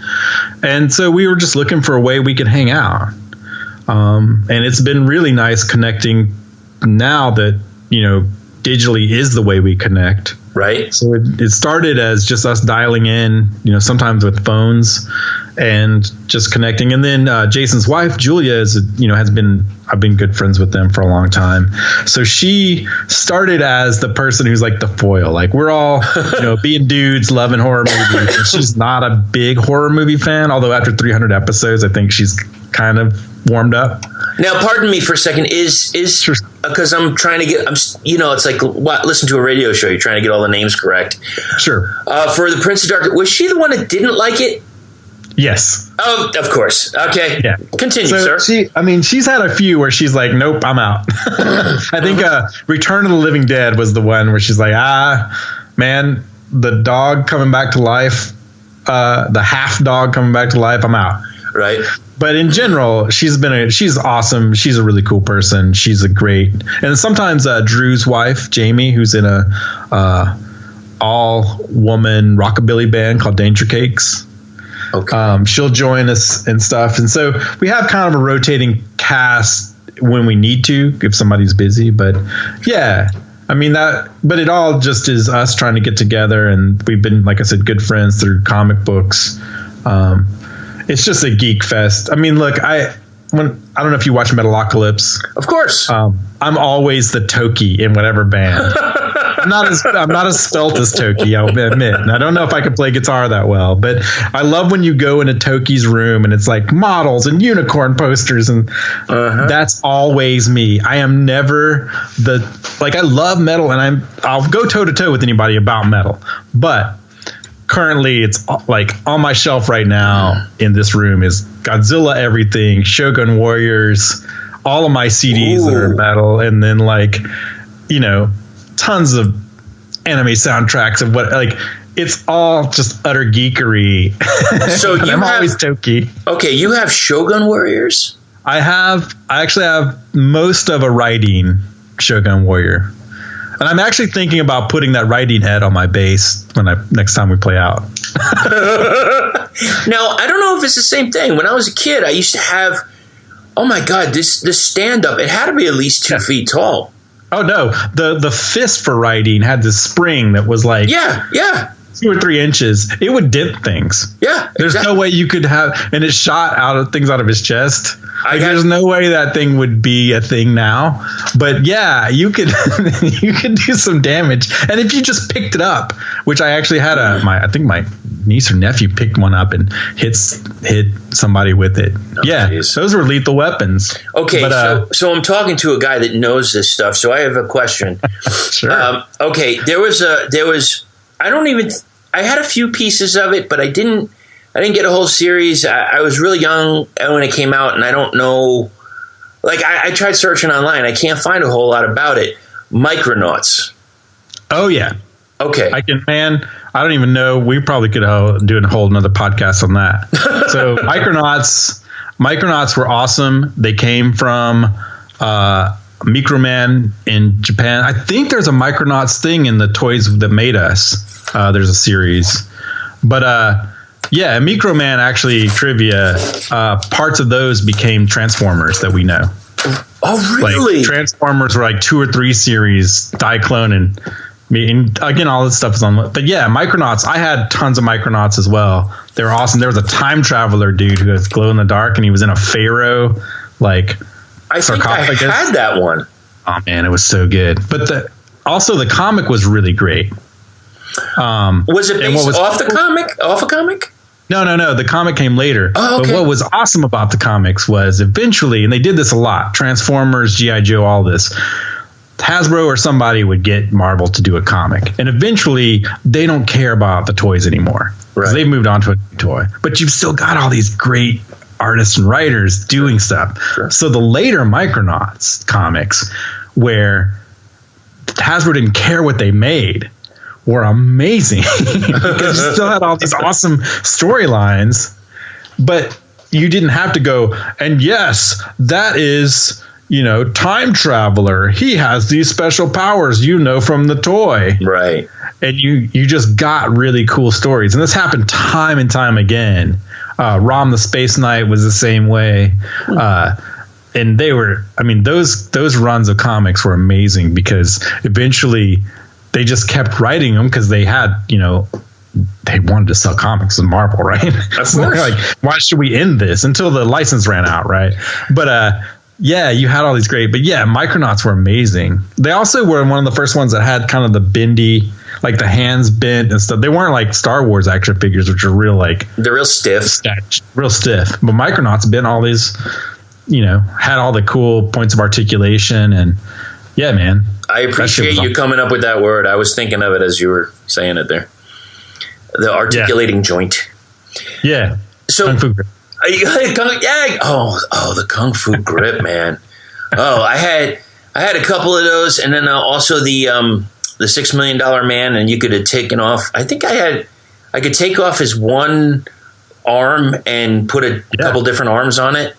And so we were just looking for a way we could hang out. And it's been really nice connecting now that, digitally is the way we connect. Right. So it started as just us dialing in, sometimes with phones and just connecting. And then Jason's wife, Julia, I've been good friends with them for a long time. So she started as the person who's like the foil. Like we're all, being dudes, loving horror movies. And she's not a big horror movie fan, although after 300 episodes, I think she's kind of warmed up. Now, pardon me for a second. Is because I'm trying to get, it's like listen to a radio show. You're trying to get all the names correct. Sure. For the Prince of Darkness, was she the one that didn't like it? Yes. Oh, of course. Okay. Yeah. Continue, so sir. She's had a few where she's like, nope, I'm out. I think Return of the Living Dead was the one where she's like, man, the dog coming back to life, the half dog coming back to life, I'm out. Right. But in general, she's awesome. She's a really cool person. She's a great, and sometimes Drew's wife, Jamie, who's in a all woman rockabilly band called Danger Cakes. Okay. She'll join us and stuff. And so we have kind of a rotating cast when we need to, if somebody's busy. But yeah, but it all just is us trying to get together. And we've been, like I said, good friends through comic books. It's just a geek fest. Look, I don't know if you watch Metalocalypse. Of course. I'm always the Toki in whatever band. I'm not as spelt as Toki, I'll admit. And I don't know if I can play guitar that well, but I love when you go into Toki's room and it's like models and unicorn posters, and that's always me. I am never I love metal, and I'll go toe to toe with anybody about metal, but currently it's like on my shelf right now in this room is Godzilla everything, Shogun Warriors, all of my CDs that are metal, and then tons of anime soundtracks of it's all just utter geekery. So I'm always Toki. Okay, you have Shogun Warriors? I actually have most of a writing Shogun Warrior. And I'm actually thinking about putting that writing head on my bass next time we play out. Now, I don't know if it's the same thing. When I was a kid, I used to have, oh my God, this stand-up, it had to be at least 2 feet tall. Oh no, the fist for writing had this spring that was like 2 or 3 inches. It would dip things. Yeah, there's no way you could have, and it shot things out of his chest. There's no way that thing would be a thing now. But yeah, you could you could do some damage. And if you just picked it up, which I actually had I think my niece or nephew picked one up and hit somebody with it. Those were lethal weapons. Okay, but, so I'm talking to a guy that knows this stuff. So I have a question. Sure. Okay, I had a few pieces of it, but I didn't get a whole series. I was really young when it came out, and I don't know. I tried searching online. I can't find a whole lot about it. Micronauts. Oh yeah. Okay. I don't even know. We probably could do a whole another podcast on that. So Micronauts were awesome. They came from Microman in Japan. I think there's a Micronauts thing in the Toys That Made Us. There's a series, but Microman actually trivia. Parts of those became Transformers that we know. Oh, really? Transformers were 2 or 3 series, Diaclone, and again, all this stuff is on. But yeah, Micronauts. I had tons of Micronauts as well. They were awesome. There was a time traveler dude who was glow in the dark, and he was in a pharaoh I think I had that one. Oh man, it was so good. But also the comic was really great. Was it based off the comic? Off a comic? No. The comic came later. Oh, okay. But what was awesome about the comics was eventually, and they did this a lot, Transformers, G.I. Joe, all this, Hasbro or somebody would get Marvel to do a comic. And eventually, they don't care about the toys anymore. Right. They've moved on to a new toy. But you've still got all these great artists and writers doing stuff. Sure. So the later Micronauts comics, where Hasbro didn't care what they made, were amazing because you still had all these awesome storylines, but you didn't have to go, and yes, that is, time traveler. He has these special powers, from the toy. Right. And you just got really cool stories. And this happened time and time again. Rom the Space Knight was the same way. And they were, those runs of comics were amazing because eventually they just kept writing them because they had, they wanted to sell comics with Marvel, right? Of So course. they're like, why should we end this until the license ran out, right? But yeah, you had all these great, but yeah, Micronauts were amazing. They also were one of the first ones that had kind of the bendy, like the hands bent and stuff. They weren't like Star Wars action figures, which are real like They're real stiff. real stiff. But Micronauts bent all these, had all the cool points of articulation, and yeah, man. I appreciate you coming up with that word. I was thinking of it as you were saying it there. The articulating joint. Yeah. So, Kung Fu grip. yeah. Oh, the Kung Fu grip, man. Oh, I had a couple of those, and then also the $6 Million Man, and you could have taken off. I think I could take off his one arm and put a couple different arms on it.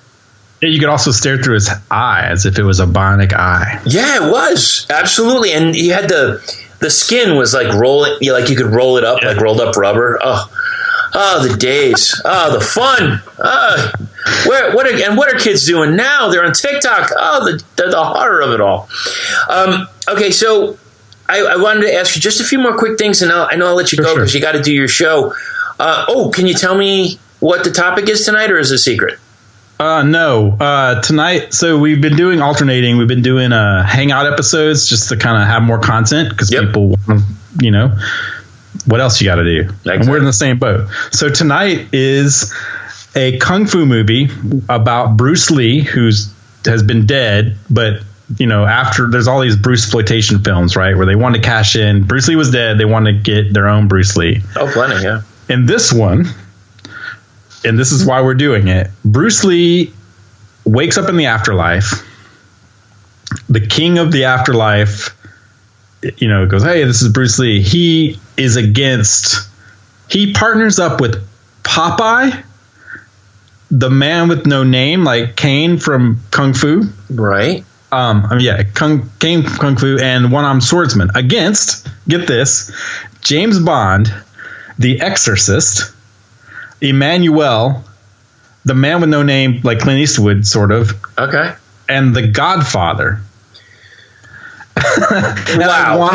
Yeah, you could also stare through his eye as if it was a bionic eye. Yeah, it was absolutely, and he had the skin was like like you could roll it up like rolled up rubber. Oh, the days. Oh, the fun. What are kids doing now? They're on TikTok. Oh, the horror of it all. Okay, so I wanted to ask you just a few more quick things, and I know I'll let you go because you got to do your show. Can you tell me what the topic is tonight, or is it a secret? No. Tonight, so we've been doing alternating. We've been doing hangout episodes just to kind of have more content because people want to, what else you got to do? Exactly. And we're in the same boat. So tonight is a kung fu movie about Bruce Lee, has been dead, but after there's all these Bruce exploitation films, right, where they want to cash in. Bruce Lee was dead. They want to get their own Bruce Lee. Oh, plenty, yeah. In this one, and this is why we're doing it, Bruce Lee wakes up in the afterlife. The king of the afterlife, goes, hey, this is Bruce Lee. He partners up with Popeye, the man with no name, like Kane from Kung Fu. Right. Kane from Kung Fu and One-Armed Swordsman against, get this, James Bond, The Exorcist, Emmanuel, the man with no name, like Clint Eastwood, sort of. Okay. And The Godfather. Wow.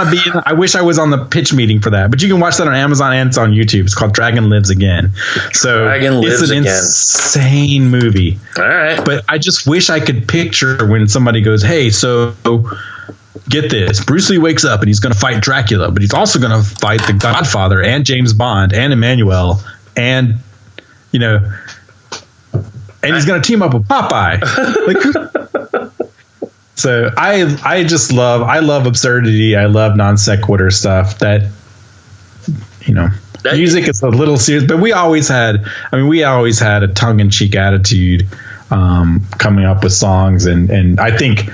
I wish I was on the pitch meeting for that, but you can watch that on Amazon and it's on YouTube. It's called Dragon Lives Again. So it's an insane movie. All right. But I just wish I could picture when somebody goes, hey, so get this. Bruce Lee wakes up and he's going to fight Dracula, but he's also going to fight The Godfather and James Bond and Emmanuel and and he's going to team up with Popeye. So I love absurdity. I love non sequitur stuff that music is a little serious, but we always had a tongue in cheek attitude coming up with songs. And I think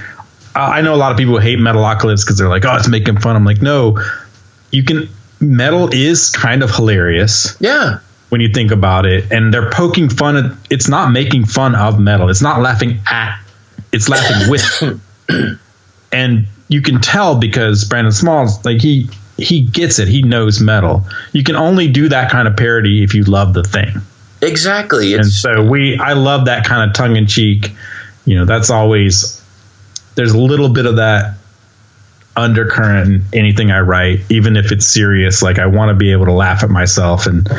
I know a lot of people who hate Metalocalypse because they're like, oh, it's making fun. I'm like, no, metal is kind of hilarious. Yeah. When you think about it, and they're poking fun at, it's not making fun of metal. It's not laughing at, it's laughing with. And you can tell because Brandon Smalls, like he gets it. He knows metal. You can only do that kind of parody if you love the thing. Exactly. And so I love that kind of tongue in cheek. That's always, there's a little bit of that undercurrent in anything I write, even if it's serious. Like I want to be able to laugh at myself and,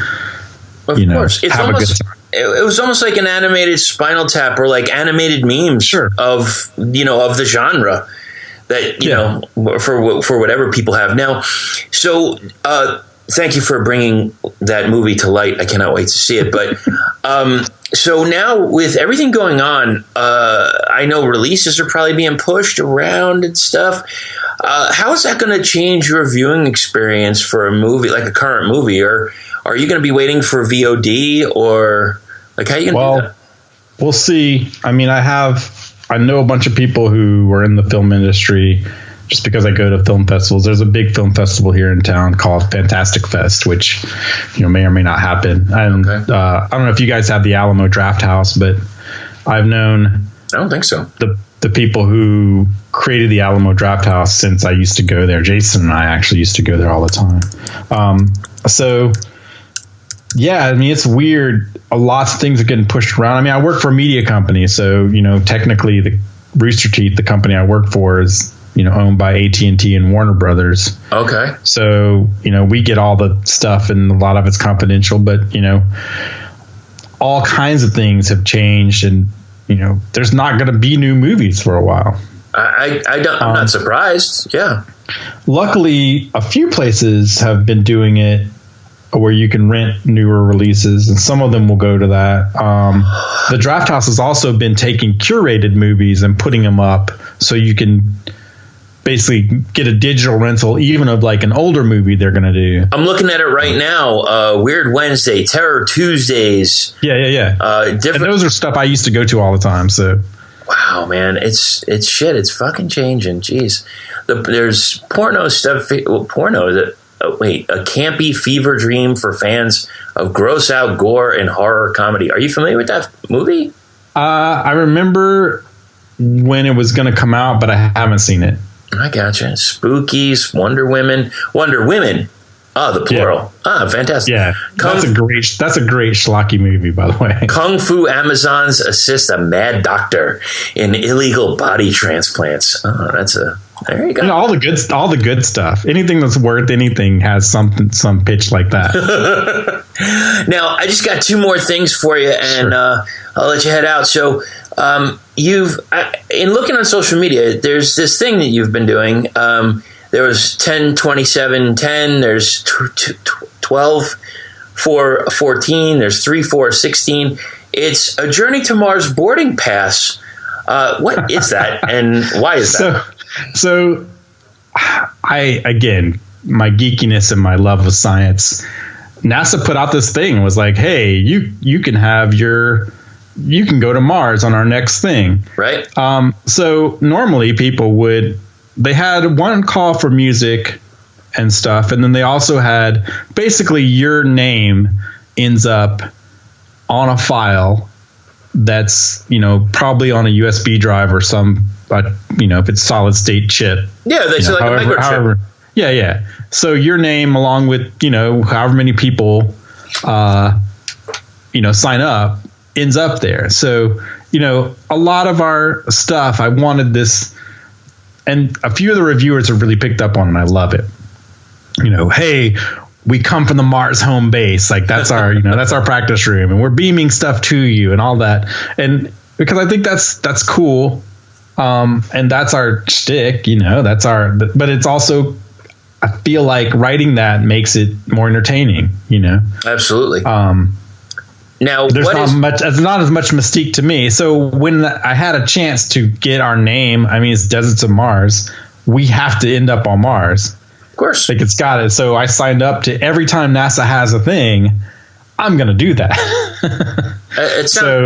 of course. It's have almost, a good time. It was almost like an animated Spinal Tap or like animated memes of the genre that, for whatever people have now. So, thank you for bringing that movie to light. I cannot wait to see it. But, so now with everything going on, I know releases are probably being pushed around and stuff. How is that going to change your viewing experience for a movie, like a current movie, or are you going to be waiting for VOD, or like how are you going to do that? We'll see. I mean, I know a bunch of people who are in the film industry just because I go to film festivals. There's a big film festival here in town called Fantastic Fest, which may or may not happen. And I don't know if you guys have the Alamo Draft House, but I've known. I don't think so. The people who created the Alamo Draft House since I used to go there. Jason and I actually used to go there all the time. So yeah, I mean, it's weird. Lots of things are getting pushed around. I mean, I work for a media company, so technically the Rooster Teeth, the company I work for, is owned by AT&T and Warner Brothers. Okay. So, we get all the stuff and a lot of it's confidential, but, all kinds of things have changed and, there's not going to be new movies for a while. I'm not surprised. Yeah. Luckily, a few places have been doing it where you can rent newer releases, and some of them will go to that. The Draft House has also been taking curated movies and putting them up so you can basically get a digital rental even of like an older movie they're going to do. I'm looking at it right now. Weird Wednesday, Terror Tuesdays. Yeah. And those are stuff I used to go to all the time. So, wow, man, it's shit. It's fucking changing. Jeez, there's porno stuff. Porno that. A campy fever dream for fans of gross out gore and horror comedy. Are you familiar with that movie? I remember when it was going to come out, but I haven't seen it. I gotcha. Spookies, Wonder Women. Oh, the plural. Yeah. Fantastic. Yeah, that's a great schlocky movie, by the way. Kung Fu Amazons assist a mad doctor in illegal body transplants. Oh, there you go. All the good stuff. Anything that's worth anything has some pitch like that. Now, I just got two more things for you, and I'll let you head out. So, in looking on social media, there's this thing that you've been doing. There was 10, 27, 10. There's 12, 4, 14. There's 3, 4, 16. It's a Journey to Mars boarding pass. What is that, and why is that? So, again, my geekiness and my love of science, NASA put out this thing and was like, hey, you can go to Mars on our next thing. Right. So normally they had one call for music and stuff. And then they also had basically your name ends up on a file that's, probably on a USB drive or some, if it's solid state chip. Yeah, they say like a microchip. Yeah. So your name along with, however many people, sign up ends up there. So, a lot of our stuff, I wanted this, and a few of the reviewers have really picked up on it, and I love it. Hey, we come from the Mars home base. Like that's our, that's our practice room, and we're beaming stuff to you and all that. And because I think that's cool. And that's our shtick, but it's also, I feel like writing that makes it more entertaining, Absolutely. Now, there's not as much mystique to me. So when I had a chance to get our name, it's Deserts of Mars, we have to end up on Mars. Of course. Like it's got it. So I signed up to every time NASA has a thing, I'm going to do that.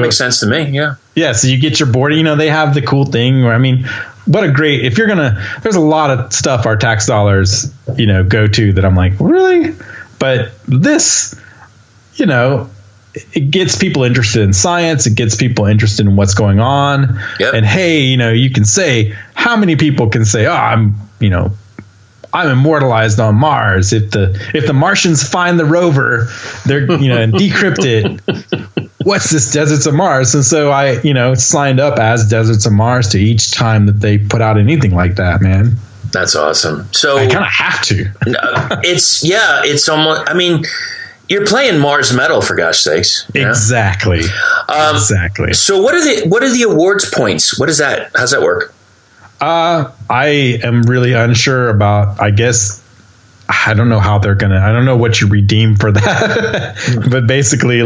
Makes sense to me. Yeah. Yeah. So you get your boarding, they have the cool thing where, there's a lot of stuff our tax dollars, go to that I'm like, really? But this, it gets people interested in science. It gets people interested in what's going on. Yep. And hey, you can say, how many people can say, oh, I'm immortalized on Mars. If the Martians find the rover, they're, and decrypt it, what's this Deserts of Mars? And so I, signed up as Deserts of Mars to each time that they put out anything like that, man. That's awesome. So I kind of have to. It's almost, you're playing Mars metal, for gosh sakes. Exactly. Exactly. So what are the awards points? What is that? How's that work? I am really unsure about, I guess, I don't know how I don't know what you redeem for that, but basically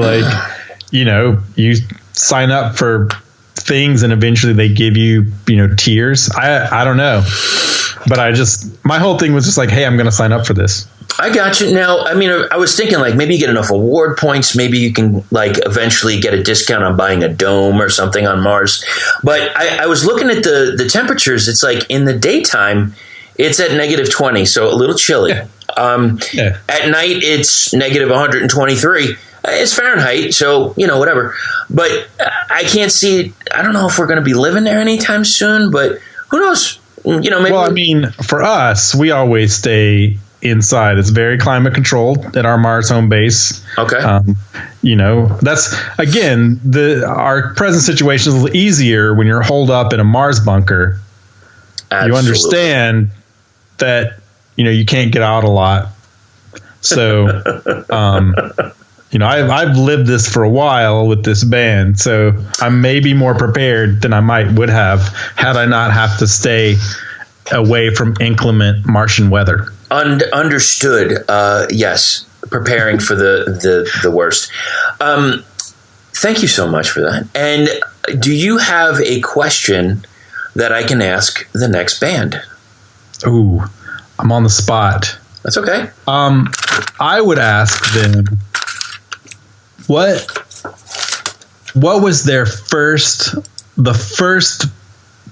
you sign up for things and eventually they give you, tiers. I don't know, but my whole thing was just like, hey, I'm going to sign up for this. I got you. Now, I was thinking maybe you get enough award points. Maybe you can eventually get a discount on buying a dome or something on Mars. But I was looking at the temperatures. It's in the daytime, it's at -20, so a little chilly. Yeah. At night, it's -123. It's Fahrenheit, so, whatever. But I can't see, I don't know if we're going to be living there anytime soon, but who knows? Maybe. Well, for us, we always stay inside. It's very climate controlled at our Mars home base. Okay. That's again, our present situation is a little easier when you're holed up in a Mars bunker. Absolutely. You understand that, you can't get out a lot. So, I've lived this for a while with this band, so I'm maybe more prepared than I would have had I not have to stay away from inclement Martian weather. Understood. Yes, preparing for the worst. Thank you so much for that. And do you have a question that I can ask the next band? Ooh, I'm on the spot. That's okay. I would ask them what was the first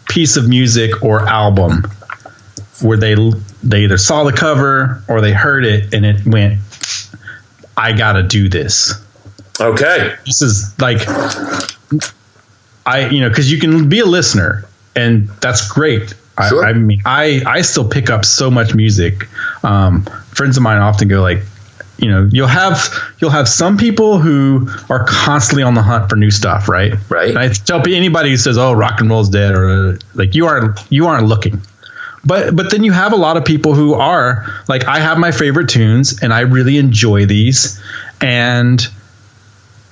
piece of music or album where they either saw the cover or they heard it and it went, I gotta do this. Okay. This is like, because you can be a listener and that's great. Sure. I still pick up so much music. Friends of mine often go like, you'll have some people who are constantly on the hunt for new stuff, right? Right. And I tell anybody who says, "Oh, rock and roll's dead," or like you aren't looking. But then you have a lot of people who are like, I have my favorite tunes and I really enjoy these, and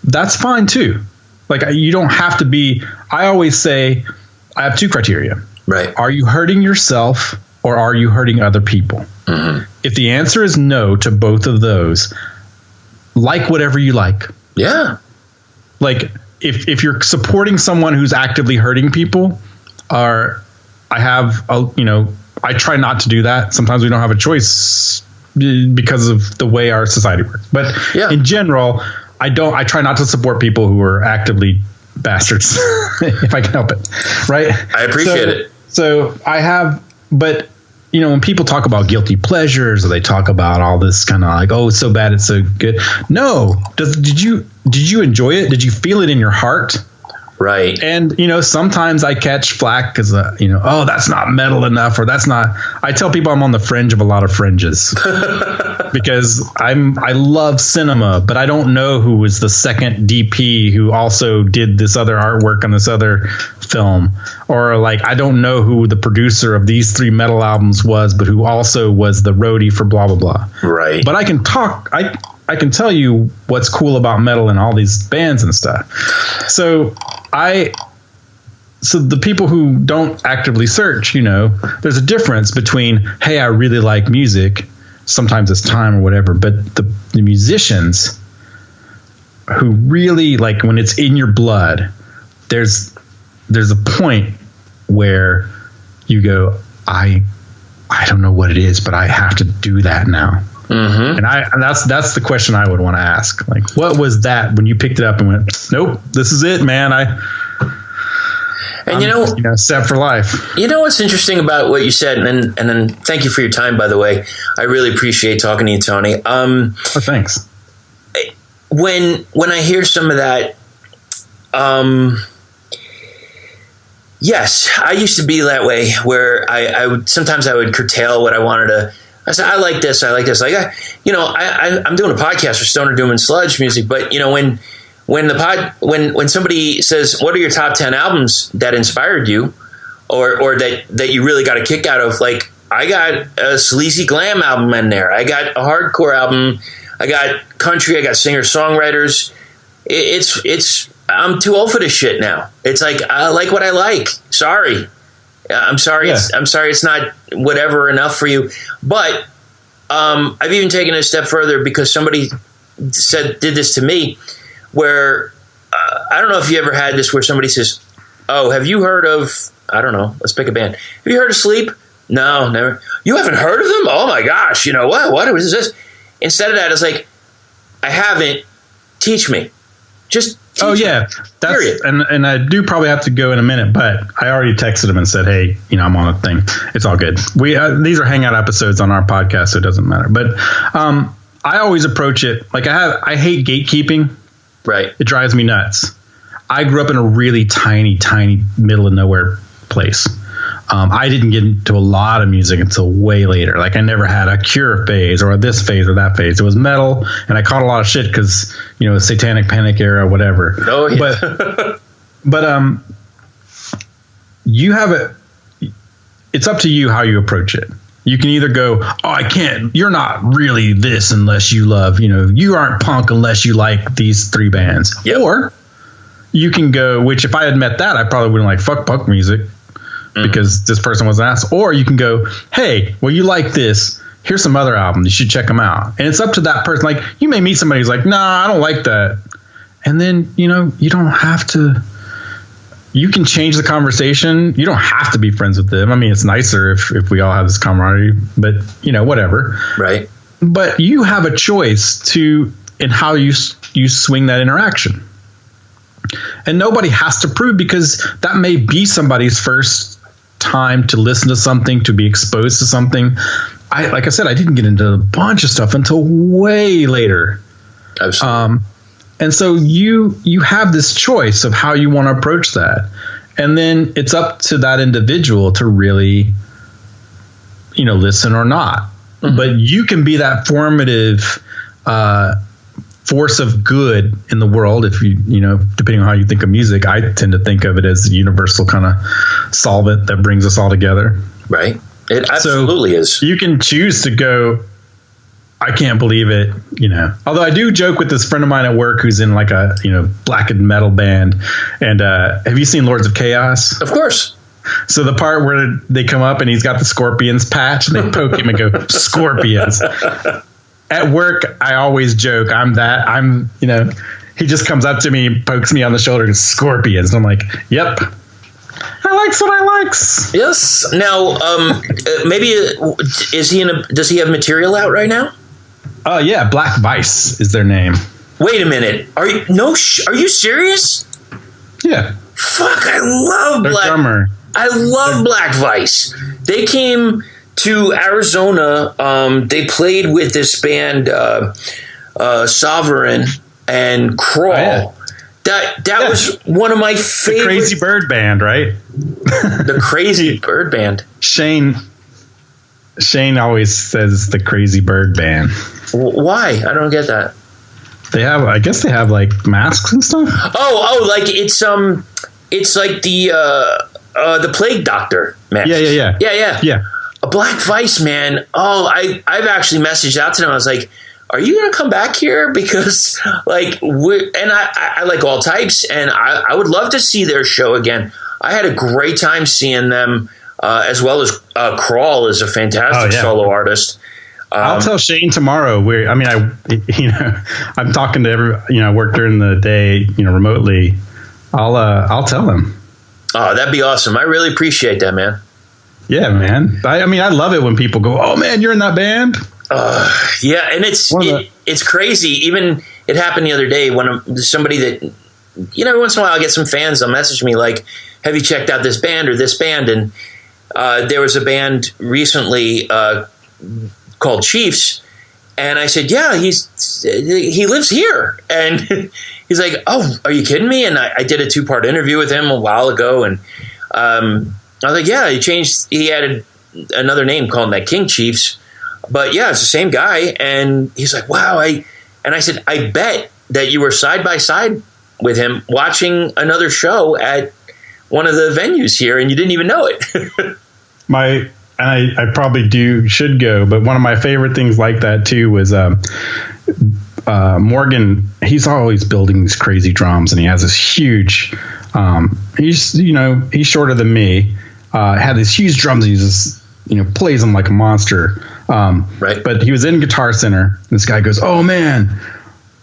that's fine too. Like you don't have to be. I always say I have two criteria. Right. Are you hurting yourself or are you hurting other people? Mm-hmm. If the answer is no to both of those, like whatever you like. Yeah. Like if you're supporting someone who's actively hurting people, I try not to do that. Sometimes we don't have a choice because of the way our society works. But in general, I try not to support people who are actively bastards if I can help it. Right. I appreciate it. So I have, but when people talk about guilty pleasures or they talk about all this kind of like, oh, it's so bad, it's so good. No. Did you enjoy it? Did you feel it in your heart? Right. And, sometimes I catch flack because, oh, that's not metal enough, or that's not. I tell people I'm on the fringe of a lot of fringes because I love cinema, but I don't know who was the second DP who also did this other artwork on this other film, or like I don't know who the producer of these 3 metal albums was, but who also was the roadie for blah, blah, blah. Right. But I can talk. I can tell you what's cool about metal and all these bands and stuff. So the people who don't actively search, there's a difference between, hey, I really like music. Sometimes it's time or whatever. But the musicians who really like when it's in your blood, there's a point where you go, I don't know what it is, but I have to do that now. Mm-hmm. And that's the question I would want to ask. Like, what was that when you picked it up and went, nope, this is it, man. I'm set for life. You know what's interesting about what you said, and then thank you for your time, by the way. I really appreciate talking to you, Tony. Thanks. When I hear some of that, yes, I used to be that way where I would sometimes I would curtail what I wanted to. I said, I like this. Like, I'm doing a podcast for Stoner Doom and Sludge music, but when somebody says, what are your top 10 albums that inspired you or that you really got a kick out of? Like, I got a sleazy glam album in there. I got a hardcore album. I got country. I got singer-songwriters. I'm too old for this shit now. It's like, I like what I like. Sorry. I'm sorry. Yeah. I'm sorry. It's not whatever enough for you. But I've even taken it a step further because somebody did this to me where I don't know if you ever had this where somebody says, oh, have you heard of, I don't know, let's pick a band. Have you heard of Sleep? No, never. You haven't heard of them? Oh my gosh. What is this? Instead of that, it's like, I haven't. Teach me. Just teach me. That's period. And I do probably have to go in a minute, but I already texted him and said, hey, I'm on a thing. It's all good. These are hangout episodes on our podcast, so it doesn't matter. But I always approach it like I hate gatekeeping. Right. It drives me nuts. I grew up in a really tiny middle of nowhere place. I didn't get into a lot of music until way later. Like I never had a Cure phase or this phase or that phase. It was metal, and I caught a lot of shit because Satanic Panic era, whatever. Oh yeah. But you have it's up to you how you approach it. You can either go, oh, I can't, you're not really this unless you love, you aren't punk unless you like these 3 bands. Yep. Or you can go, which if I had met that, I probably wouldn't like fuck punk music because this person wasn't asked. Or you can go, hey, well, you like this. Here's some other albums. You should check them out. And it's up to that person. Like, you may meet somebody who's like, nah, I don't like that. And then, you don't have to. You can change the conversation. You don't have to be friends with them. I mean, it's nicer if we all have this camaraderie, but whatever. Right. But you have a choice in how you swing that interaction. And nobody has to prove, because that may be somebody's first time to listen to something, to be exposed to something. Like I said, I didn't get into a bunch of stuff until way later. Absolutely. And so you have this choice of how you want to approach that. And then it's up to that individual to really, listen or not. Mm-hmm. But you can be that formative force of good in the world. If depending on how you think of music, I tend to think of it as a universal kind of solvent that brings us all together. Right. It absolutely is. You can choose to go, I can't believe it, Although I do joke with this friend of mine at work who's in like a, blackened metal band. And have you seen Lords of Chaos? Of course. So the part where they come up and he's got the Scorpions patch and they poke him and go, Scorpions. At work, I always joke, he just comes up to me, pokes me on the shoulder, and Scorpions. And I'm like, yep. I likes what I likes. Yes. Now, maybe does he have material out right now? Oh yeah, Black Vice is their name. Wait a minute. Are you serious? Yeah. Fuck, I love their drummer. I love Black Vice. They came to Arizona. They played with this band, Sovereign and Crawl. Oh, yeah. That was one of my favorite. The Crazy Bird Band, right? The Crazy Bird Band. Shane always says the Crazy Bird Band. Why? I don't get that. I guess they have like masks and stuff. Oh, like it's like the Plague Doctor mask. Yeah. A Black Vice, man. Oh, I've actually messaged out to them. I was like, are you going to come back here? Because I like all types, and I would love to see their show again. I had a great time seeing them, as well as Crawl is a fantastic solo artist. I'll tell Shane tomorrow. I'm talking to I work during the day, remotely. I'll tell him. Oh, that'd be awesome. I really appreciate that, man. Yeah, man. I love it when people go, "Oh man, you're in that band." Yeah, and it's crazy. Even it happened the other day when somebody that every once in a while I get some fans. They'll message me like, "Have you checked out this band or this band?" And there was a band recently called Chiefs, and I said, "Yeah, he lives here." And he's like, "Oh, are you kidding me?" And I did a 2-part interview with him a while ago, and I was like, "Yeah, he added another name, called that King Chiefs." But yeah, it's the same guy. And he's like, wow. And I said, I bet that you were side by side with him watching another show at one of the venues here and you didn't even know it. I probably should go. But one of my favorite things like that too was Morgan. He's always building these crazy drums and he has this huge, he's shorter than me, had these huge drums. And he just, plays them like a monster. Right. But he was in Guitar Center. And this guy goes, "Oh man,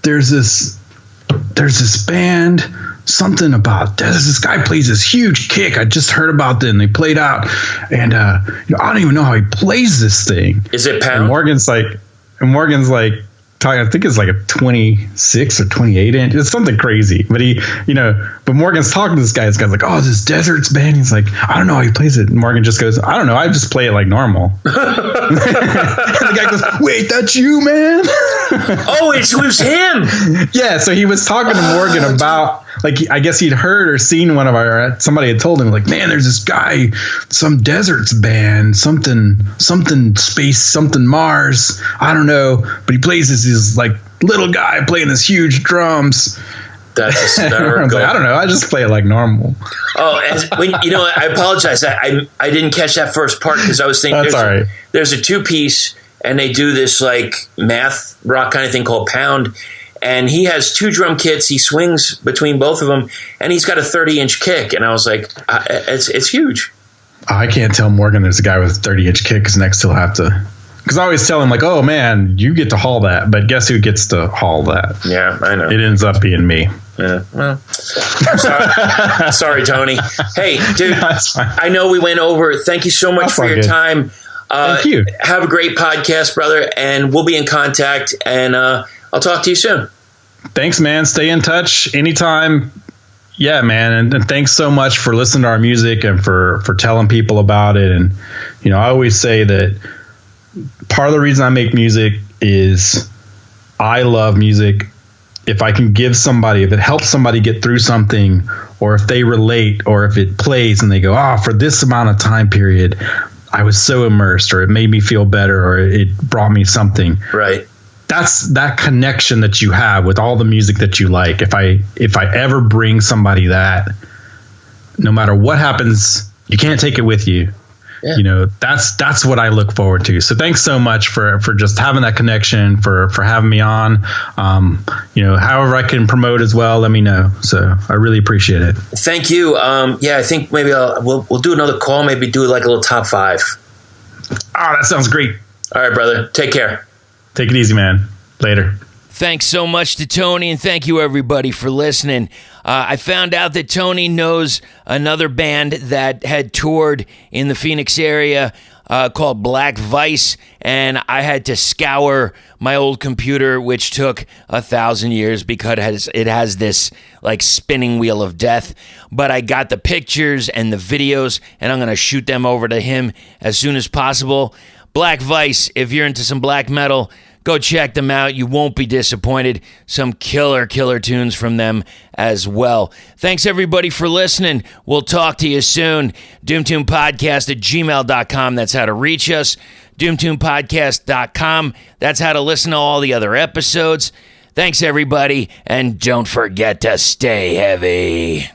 there's this band. Something about this guy plays this huge kick. I just heard about them. They played out, and I don't even know how he plays this thing." Is it pound? And Morgan's like, I think it's like a 26 or 28 inch. It's something crazy. But but Morgan's talking to this guy. This guy's like, "Oh, this Deserts band." He's like, "I don't know how he plays it." And Morgan just goes, "I don't know. I just play it like normal." And the guy goes, "Wait, that's you, man?" Oh, it was him. Yeah. So he was talking to Morgan about, I guess he'd heard or seen somebody had told him, like, "Man, there's this guy, some Deserts band, something space, something Mars. I don't know, but he plays this like little guy playing this huge drums." That'll I don't know. I just play it like normal. Oh, I apologize. I didn't catch that first part because I was thinking That's all right. There's a 2-piece and they do this like math rock kind of thing called Pound. And he has 2 drum kits. He swings between both of them and he's got a 30-inch kick. And I was like, it's huge. I can't tell Morgan there's a guy with a 30-inch kick because next he'll have to. Because I always tell him, like, oh, man, you get to haul that. But guess who gets to haul that? Yeah, I know. It ends up being me. Yeah, well, sorry, Tony. Hey, dude, I know we went over. Thank you so much for your time. Thank you. Have a great podcast, brother. And we'll be in contact. And I'll talk to you soon. Thanks, man. Stay in touch anytime. Yeah, man. And thanks so much for listening to our music and for telling people about it. And, I always say that part of the reason I make music is I love music. If I can give somebody, if it helps somebody get through something, or if they relate, or if it plays and they go, for this amount of time period, I was so immersed, or it made me feel better, or it brought me something. Right. That's that connection that you have with all the music that you like. If I ever bring somebody that, no matter what happens, you can't take it with you. Yeah. That's what I look forward to. So thanks so much for just having that connection, for having me on. However I can promote as well, let me know. So I really appreciate it. Thank you. I think maybe we'll do another call. Maybe do like a little top 5. Oh, that sounds great. All right, brother. Take care. Take it easy, man. Later. Thanks so much to Tony, and thank you everybody for listening. I found out that Tony knows another band that had toured in the Phoenix area called Black Vice, and I had to scour my old computer, which took 1,000 years because it has this like spinning wheel of death. But I got the pictures and the videos, and I'm going to shoot them over to him as soon as possible. Black Vice, if you're into some black metal, go check them out. You won't be disappointed. Some killer tunes from them as well. Thanks, everybody, for listening. We'll talk to you soon. doomtombpodcast@gmail.com. That's how to reach us. doomtombpodcast.com. That's how to listen to all the other episodes. Thanks, everybody, and don't forget to stay heavy.